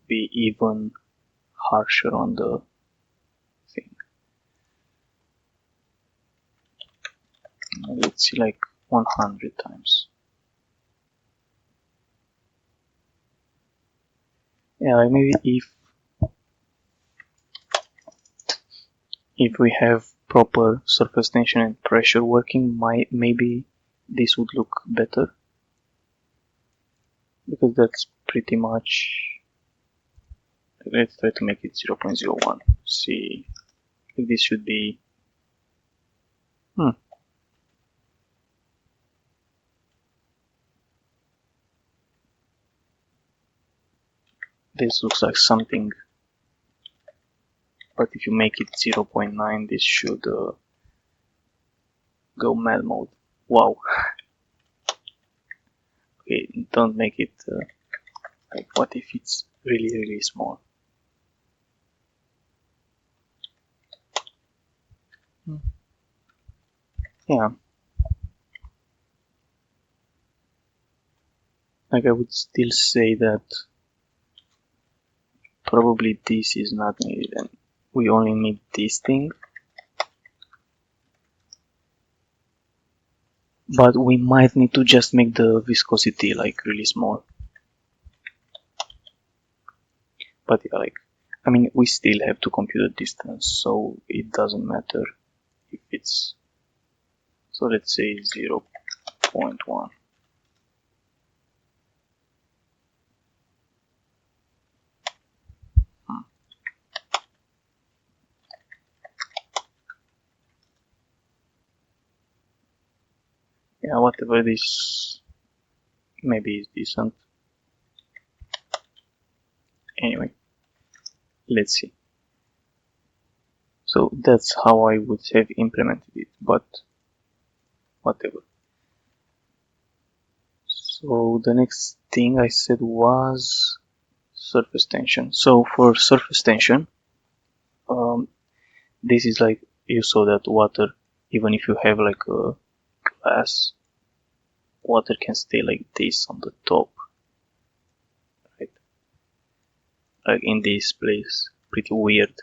be even harsher on the thing. Let's see, like 100 times. Yeah, like maybe if we have proper surface tension and pressure working, maybe this would look better, because that's pretty much Let's try to make it 0.01. See if this should be this looks like something, but if you make it 0.9 this should go mad mode. Wow. Okay, don't make it like, what if it's really small? Yeah, like I would still say that probably this is not needed and we only need this thing, but we might need to just make the viscosity like really small. But yeah, like, I mean, we still have to compute the distance, so it doesn't matter if it's, so let's say 0.1. Yeah, whatever this maybe is decent. Anyway, let's see. So that's how I would have implemented it, but whatever. So the next thing I said was surface tension. So for surface tension, this is like, you saw that water, even if you have like a glass, water can stay like this on the top, right? Like in this place, pretty weird.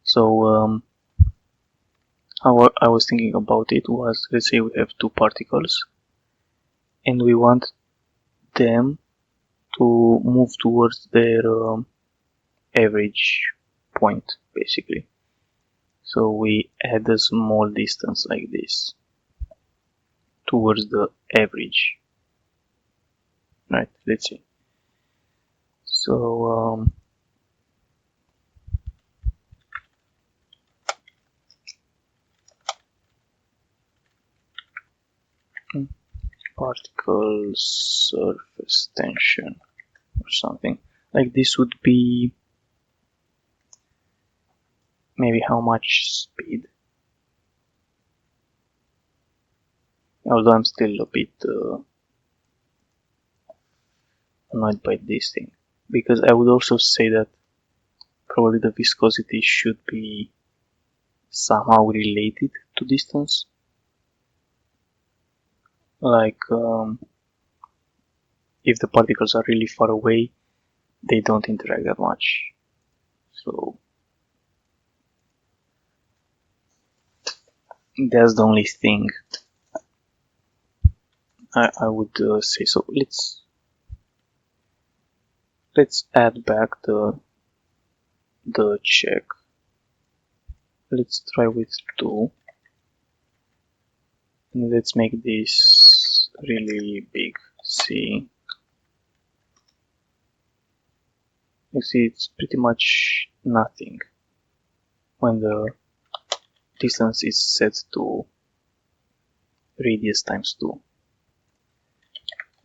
So how I was thinking about it was, let's say we have two particles and we want them to move towards their average point, basically. So we add a small distance like this towards the average, right? Let's see. So particle surface tension or something like this would be maybe how much speed. Although I'm still a bit annoyed by this thing, because I would also say that probably the viscosity should be somehow related to distance. Like if the particles are really far away, they don't interact that much. So that's the only thing I would say. So let's add back the check. Let's try with 2 and let's make this really big. See, you see it's pretty much nothing when the distance is set to radius times 2.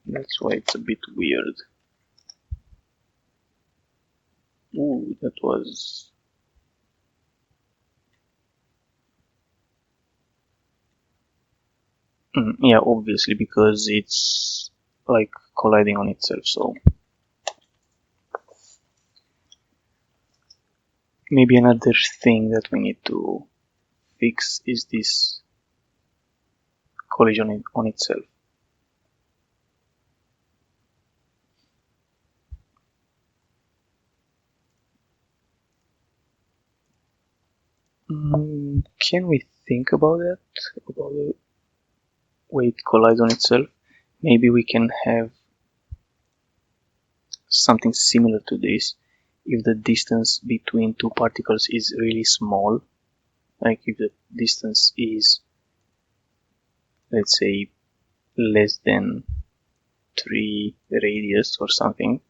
That's why it's a bit weird. Ooh, that was yeah, obviously, because it's like colliding on itself. So maybe another thing that we need to fix is this collision on itself. Can we think about that? About the way it collides on itself? Maybe we can have something similar to this if the distance between two particles is really small. Like if the distance is, let's say, less than 3 radius or something.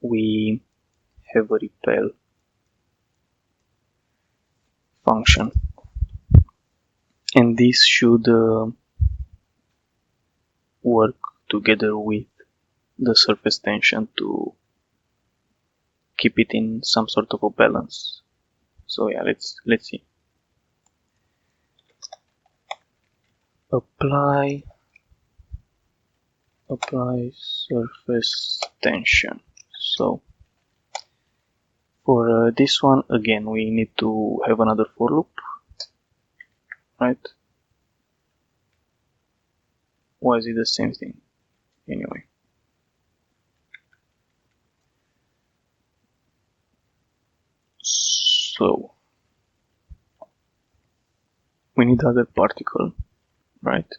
we have a repel function, and this should work together with the surface tension to keep it in some sort of a balance. So yeah, let's see. Apply surface tension. So for this one, again, we need to have another for loop, right? Why is it the same thing? Anyway. So we need other particle, right?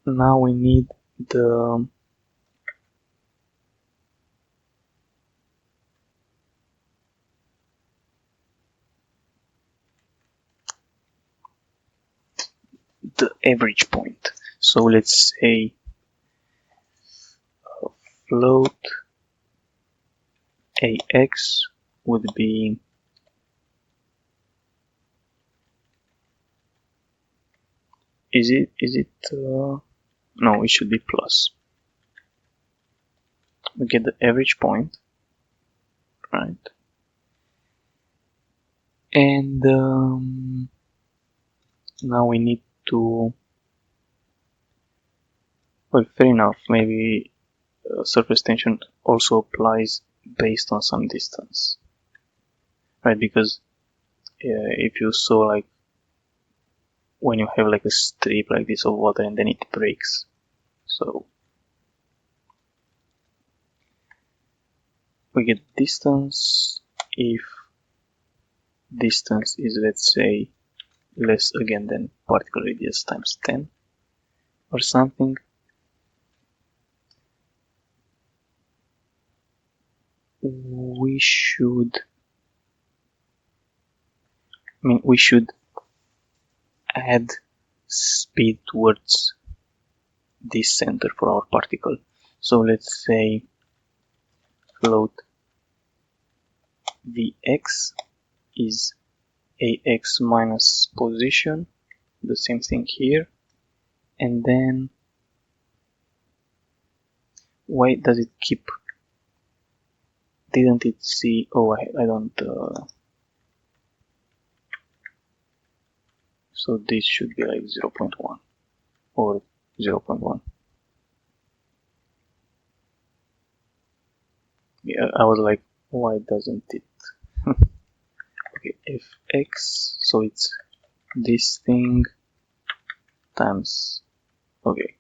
Now we need the average point. So let's say float AX would be no, it should be plus. We get the average point, right? And now we need to, well, fair enough, maybe surface tension also applies based on some distance, right? Because if you saw, like, when you have like a strip like this of water and then it breaks, so we get distance if distance is, let's say, less again than particle radius times 10 or something. We should add speed towards this center for our particle. So let's say float Vx is Ax minus position, the same thing here, and then why does it keep, didn't it see, oh, I don't, so this should be like 0.1 or 0.1. Yeah, I was like, why doesn't it? Okay, Fx, so it's this thing times, okay,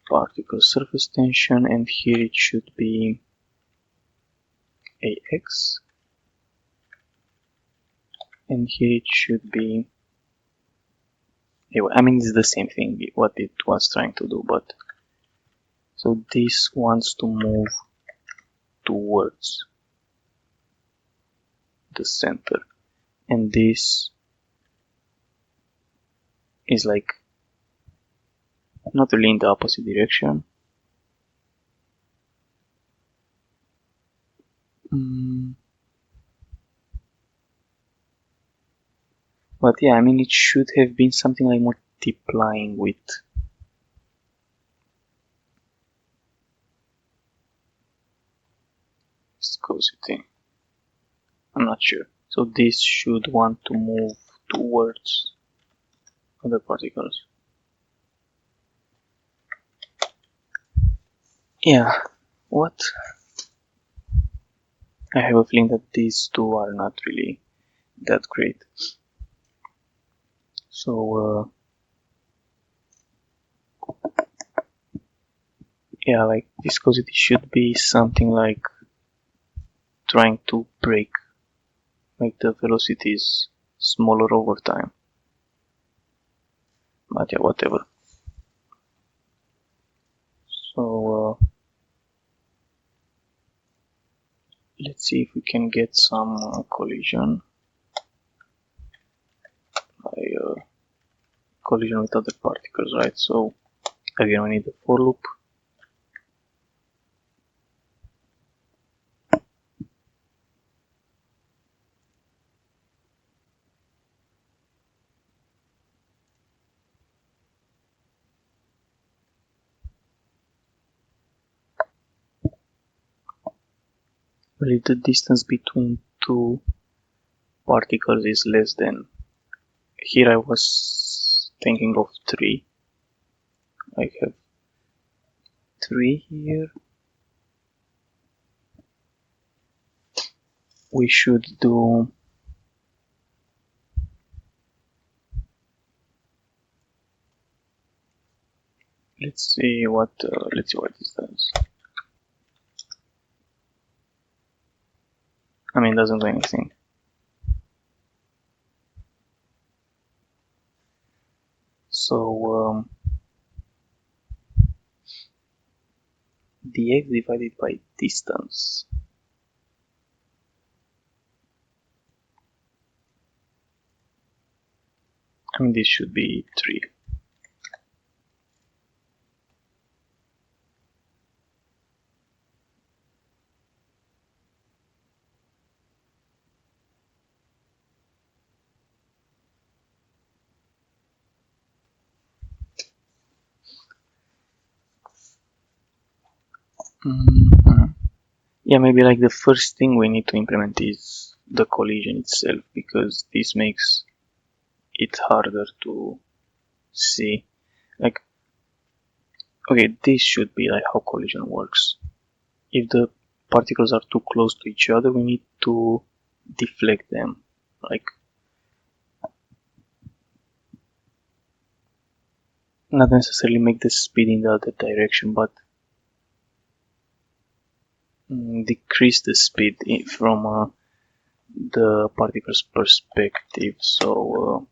particle surface tension, and here it should be Ax, and here it should be, I mean, it's the same thing what it was trying to do, but so this wants to move towards the center, and this is like not really in the opposite direction. But yeah, I mean, it should have been something like multiplying with viscosity. I'm not sure. So this should want to move towards other particles. Yeah, what? I have a feeling that these two are not really that great. So, yeah, like viscosity should be something like trying to break, make the velocities smaller over time. But yeah, whatever. So, let's see if we can get some collision by collision with other particles, right? So Again, we need the for loop. Well, if the distance between two particles is less than, here I was thinking of 3. I have 3 here. We should do, let's see what this does. I mean, it doesn't do anything. So dx divided by distance. I mean, this should be 3. Yeah, maybe like the first thing we need to implement is the collision itself, because this makes it harder to see. Like, okay, this should be like how collision works. If the particles are too close to each other, we need to deflect them. Like, not necessarily make the speed in the other direction, but decrease the speed from the particle's perspective. So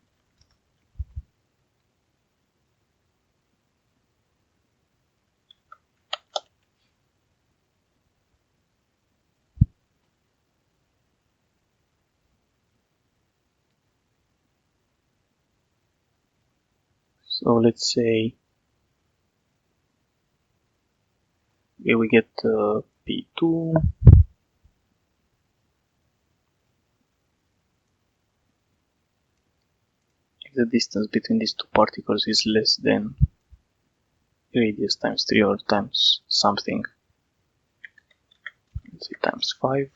let's say we get P2. If the distance between these two particles is less than radius times 3 or times something, let's say times 5.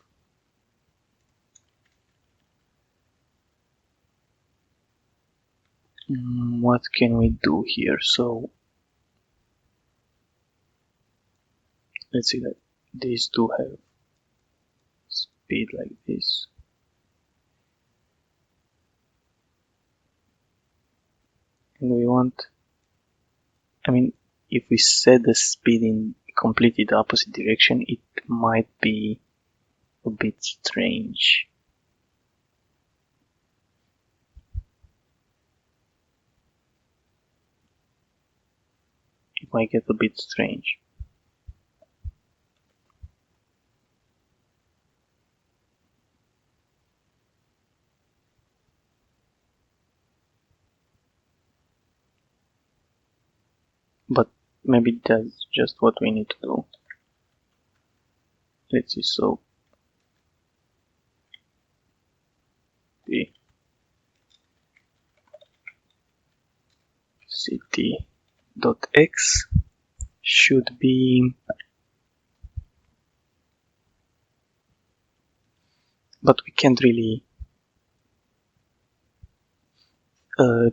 What can we do here? So let's see that these two have speed like this. And we want, I mean, if we set the speed in completely the opposite direction, it might be a bit strange. It might get a bit strange. But maybe that's just what we need to do. Let's see, so the ct.x should be, but we can't really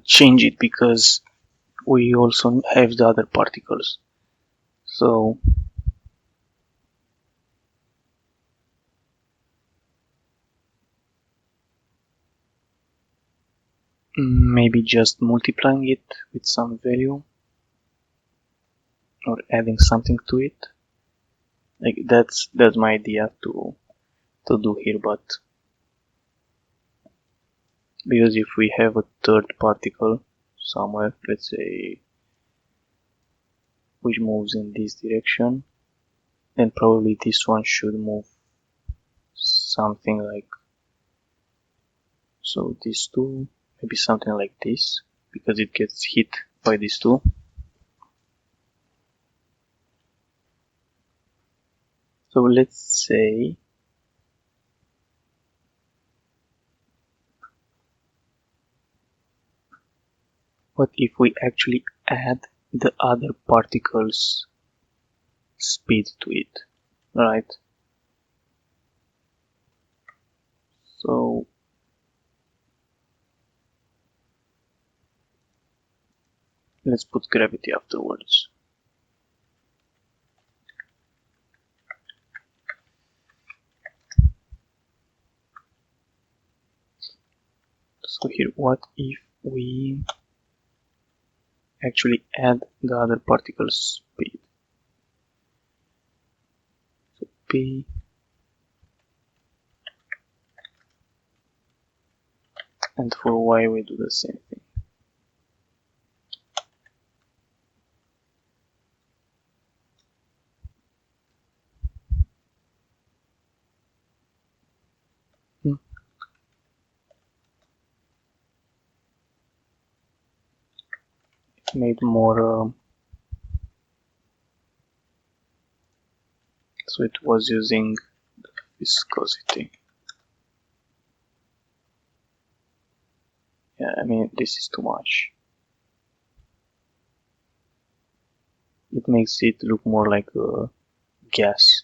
change it because we also have the other particles. So maybe just multiplying it with some value or adding something to it. Like that's my idea to do here, but because if we have a third particle somewhere, let's say, which moves in this direction, then probably this one should move something like, so these two, maybe something like this, because it gets hit by these two. So let's say what if we actually add the other particle's speed to it, right? So let's put gravity afterwards. So here, what if we actually add the other particle's speed? So P, and for Y we do the same thing. Made more so it was using viscosity. Yeah, I mean, this is too much. It makes it look more like a gas.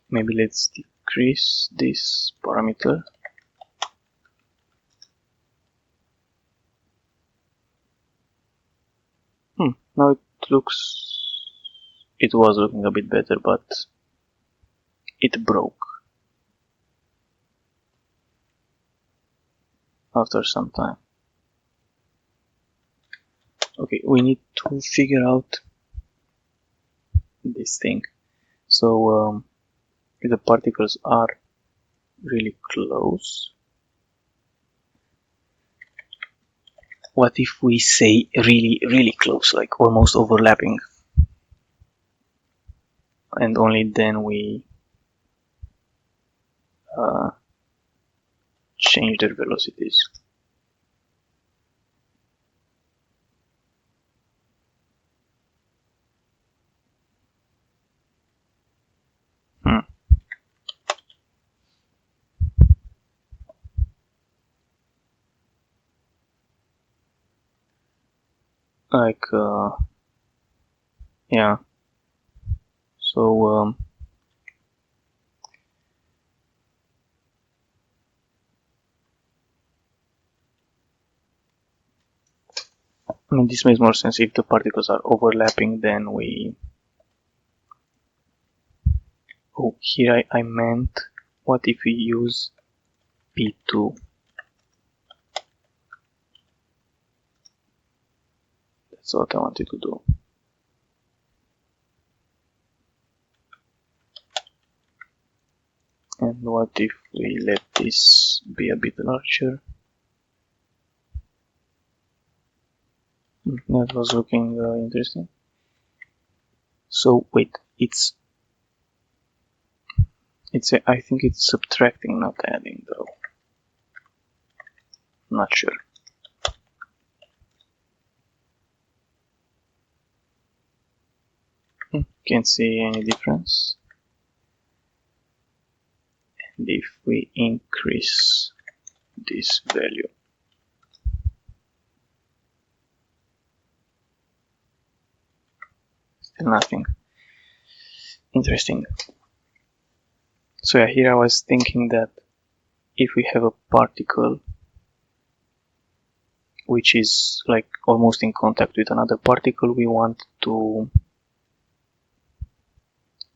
Maybe let's decrease this parameter. Now it was looking a bit better, but it broke after some time. Okay, we need to figure out this thing. So if the particles are really close, what if we say really close, like almost overlapping, and only then we change their velocities? Like yeah, so I mean, this makes more sense. If the particles are overlapping, then we... Oh, here I meant, what if we use P2? That's what I wanted to do. And what if we let this be a bit larger? That was looking interesting. So wait, I think it's subtracting, not adding, though. Not sure. Can't see any difference. And if we increase this value, still nothing. Interesting. So yeah, here I was thinking that if we have a particle which is like almost in contact with another particle, we want to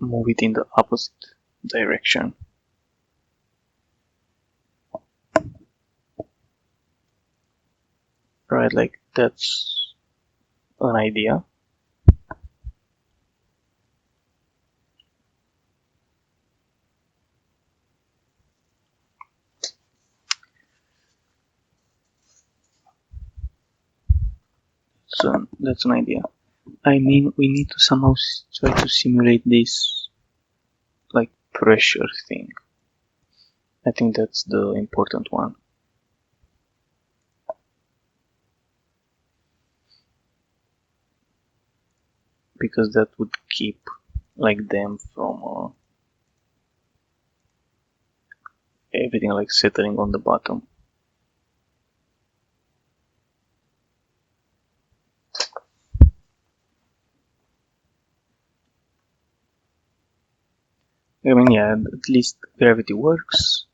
move it in the opposite direction. Right, like that's an idea. So that's an idea. I mean, we need to somehow try to simulate this like pressure thing. I think that's the important one. because that would keep like them from everything like settling on the bottom. I mean, yeah, at least gravity works.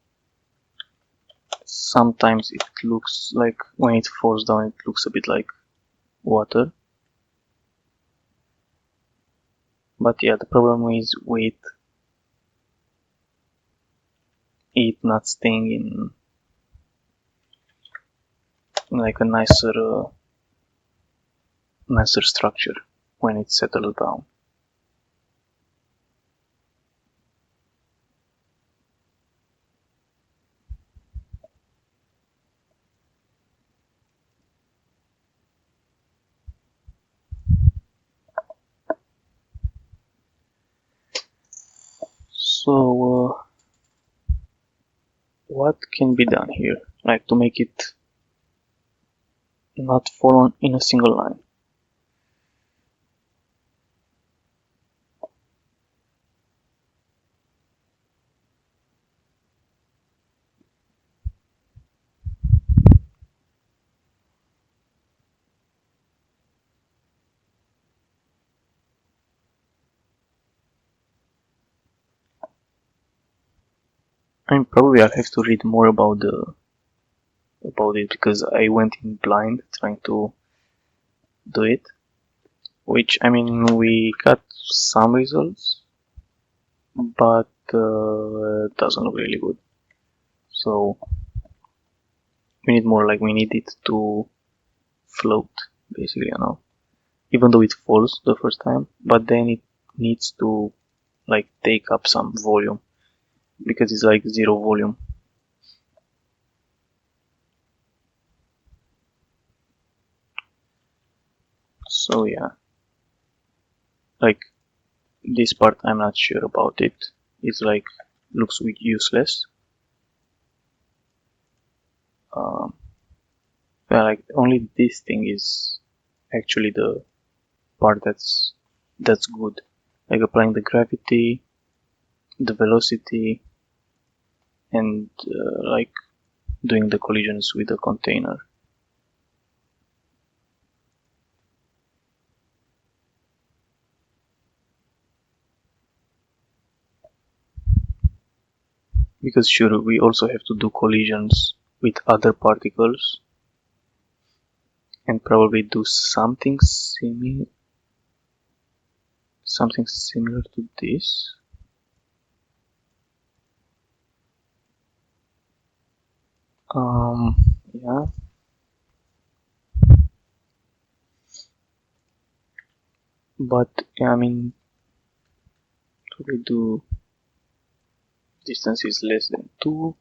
Sometimes it looks like when it falls down, it looks a bit like water. But yeah, the problem is with it not staying in like a nicer structure when it settles down. So what can be done here, like to make it not fall on in a single line? I mean, probably I'll have to read more about it because I went in blind trying to do it. Which, I mean, we got some results, but doesn't look really good. So we need more, like we need it to float, basically, even though it falls the first time, but then it needs to like take up some volume because it's like zero volume. So yeah, like this part I'm not sure about it. It's like looks useless. Yeah, like only this thing is actually the part that's good, like applying the gravity, the velocity, and like doing the collisions with the container. Because sure, we also have to do collisions with other particles and probably do something similar to this. Yeah. But yeah, I mean, probably do distance is less than 2.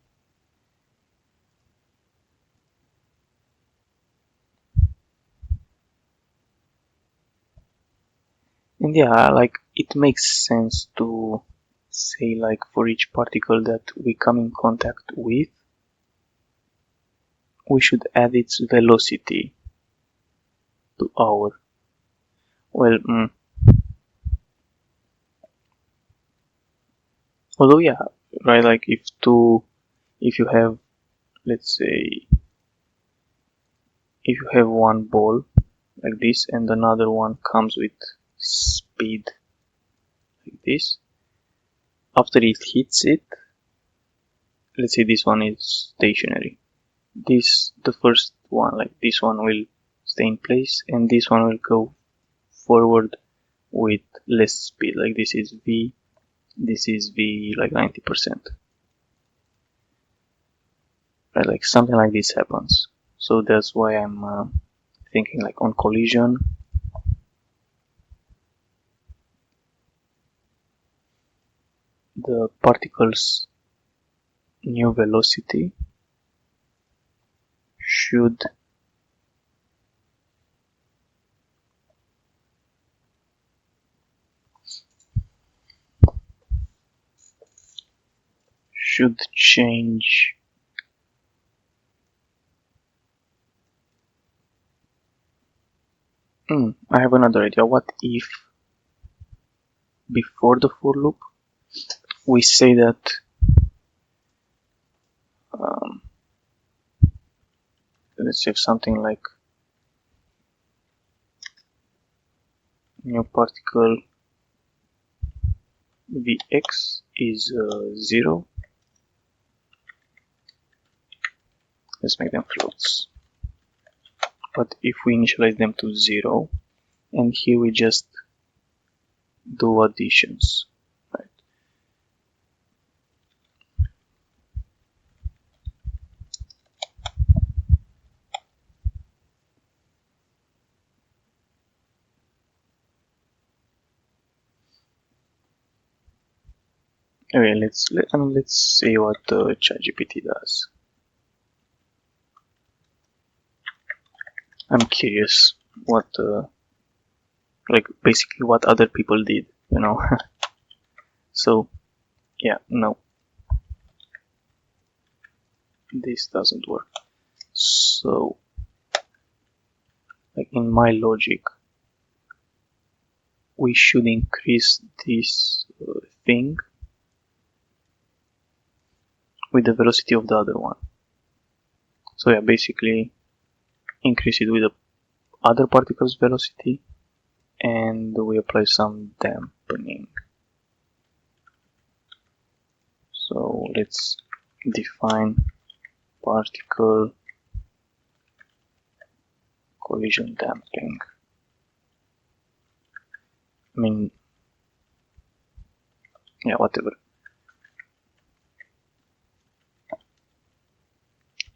And yeah, like it makes sense to say like for each particle that we come in contact with, we should add its velocity to our. Well, although yeah, right, like if you have, let's say, if you have one ball like this and another one comes with speed like this, after it hits it, let's say this one is stationary. The first one, like this one will stay in place and this one will go forward with less speed, like this is V like 90%. Right, like something like this happens. So that's why I'm thinking like on collision, the particle's new velocity should change I have another idea. What if before the for loop, we say that let's say something like new particle Vx is 0. Let's make them floats. But if we initialize them to 0, and here we just do additions, right? Okay, let's see what ChatGPT does. I'm curious what like basically what other people did, you know. So yeah, no, this doesn't work. So like in my logic, we should increase this thing with the velocity of the other one. So yeah, basically increase it with the other particle's velocity, and we apply some dampening. So let's define particle collision damping. I mean, yeah, whatever.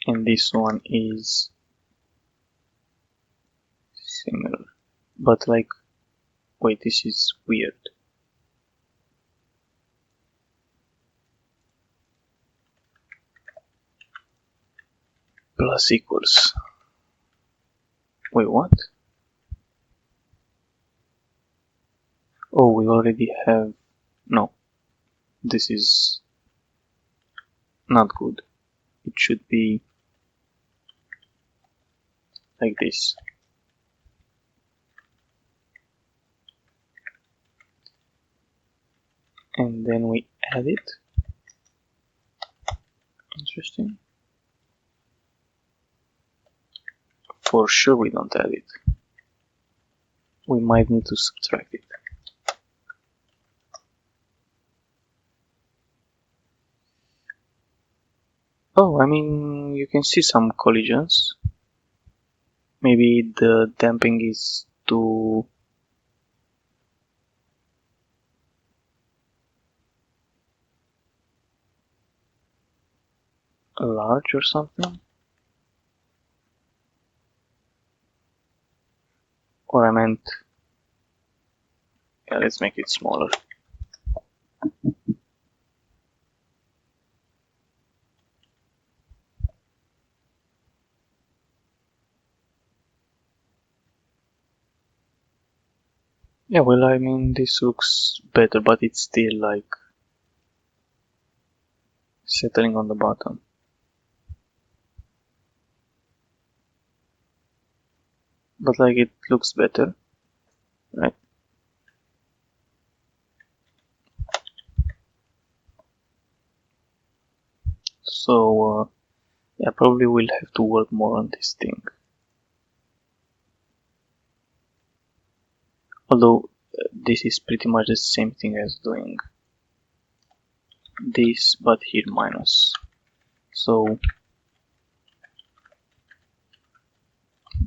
And this one is similar, but like, wait, this is weird. Plus equals. Wait, what? Oh, we already have. No, this is not good. It should be like this. And then we add it. Interesting. For sure we don't add it. We might need to subtract it. Oh, I mean, you can see some collisions. Maybe the damping is too large or something. Or I meant, yeah, let's make it smaller. Yeah, well, I mean, this looks better, but it's still like settling on the bottom. But like, it looks better, right? So, yeah, probably we'll have to work more on this thing. Although, this is pretty much the same thing as doing this, but here minus. So,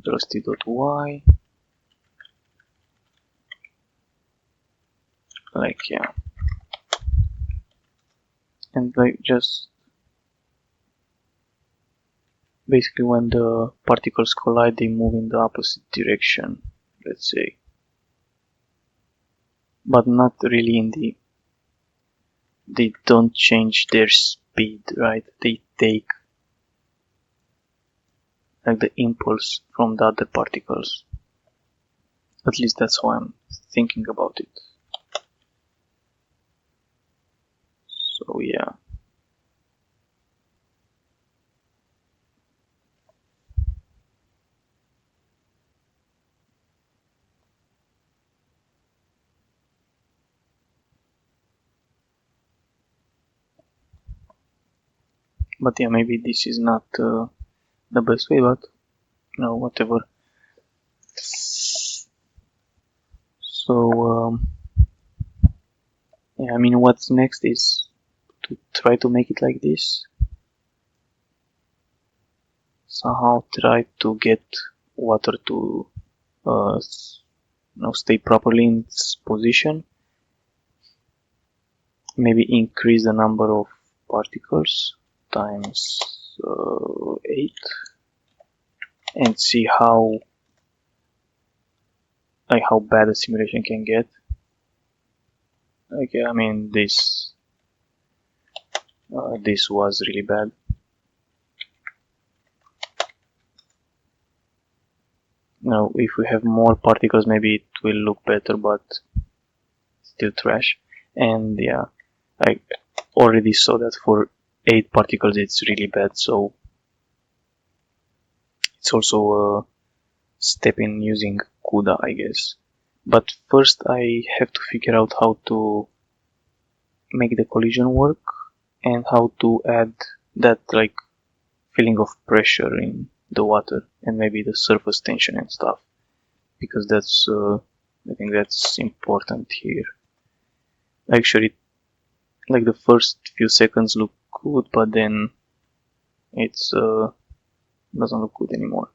velocity.y, like, yeah. And like, just basically when the particles collide, they move in the opposite direction, let's say. But not really in the, they don't change their speed, right? They take like the impulse from the other particles. At least that's how I'm thinking about it. So yeah. But yeah, maybe this is not the best way, but no, whatever. So yeah, I mean, what's next is to try to make it like this. Somehow try to get water to stay properly in its position. Maybe increase the number of particles times 8 and see how bad the simulation can get. Like, I mean, this was really bad. Now, if we have more particles, maybe it will look better, but still trash. And yeah, I already saw that for 8 particles it's really bad, so it's also a step in using CUDA, I guess. But first I have to figure out how to make the collision work and how to add that like feeling of pressure in the water and maybe the surface tension and stuff, because that's I think that's important here. Actually, like the first few seconds look good, but then it's doesn't look good anymore.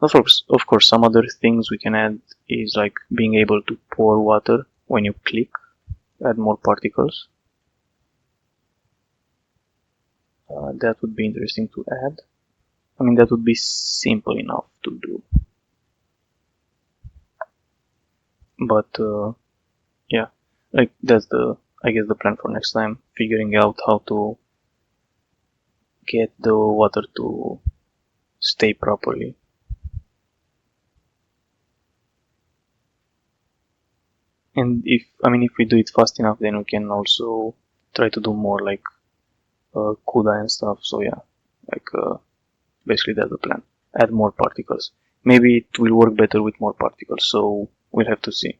Of course, some other things we can add is like being able to pour water when you click, add more particles. That would be interesting to add. I mean, that would be simple enough to do. But yeah, like that's I guess the plan for next time, figuring out how to get the water to stay properly. And if we do it fast enough, then we can also try to do more like CUDA and stuff. So yeah, like basically that's the plan. Add more particles. Maybe it will work better with more particles. So we'll have to see.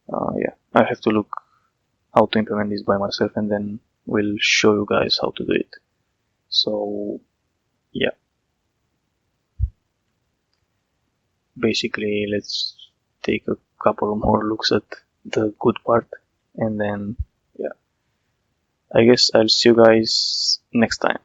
Yeah, I have to look how to implement this by myself, and then we'll show you guys how to do it. So yeah, basically let's take a couple more looks at the good part, and then yeah, I guess I'll see you guys next time.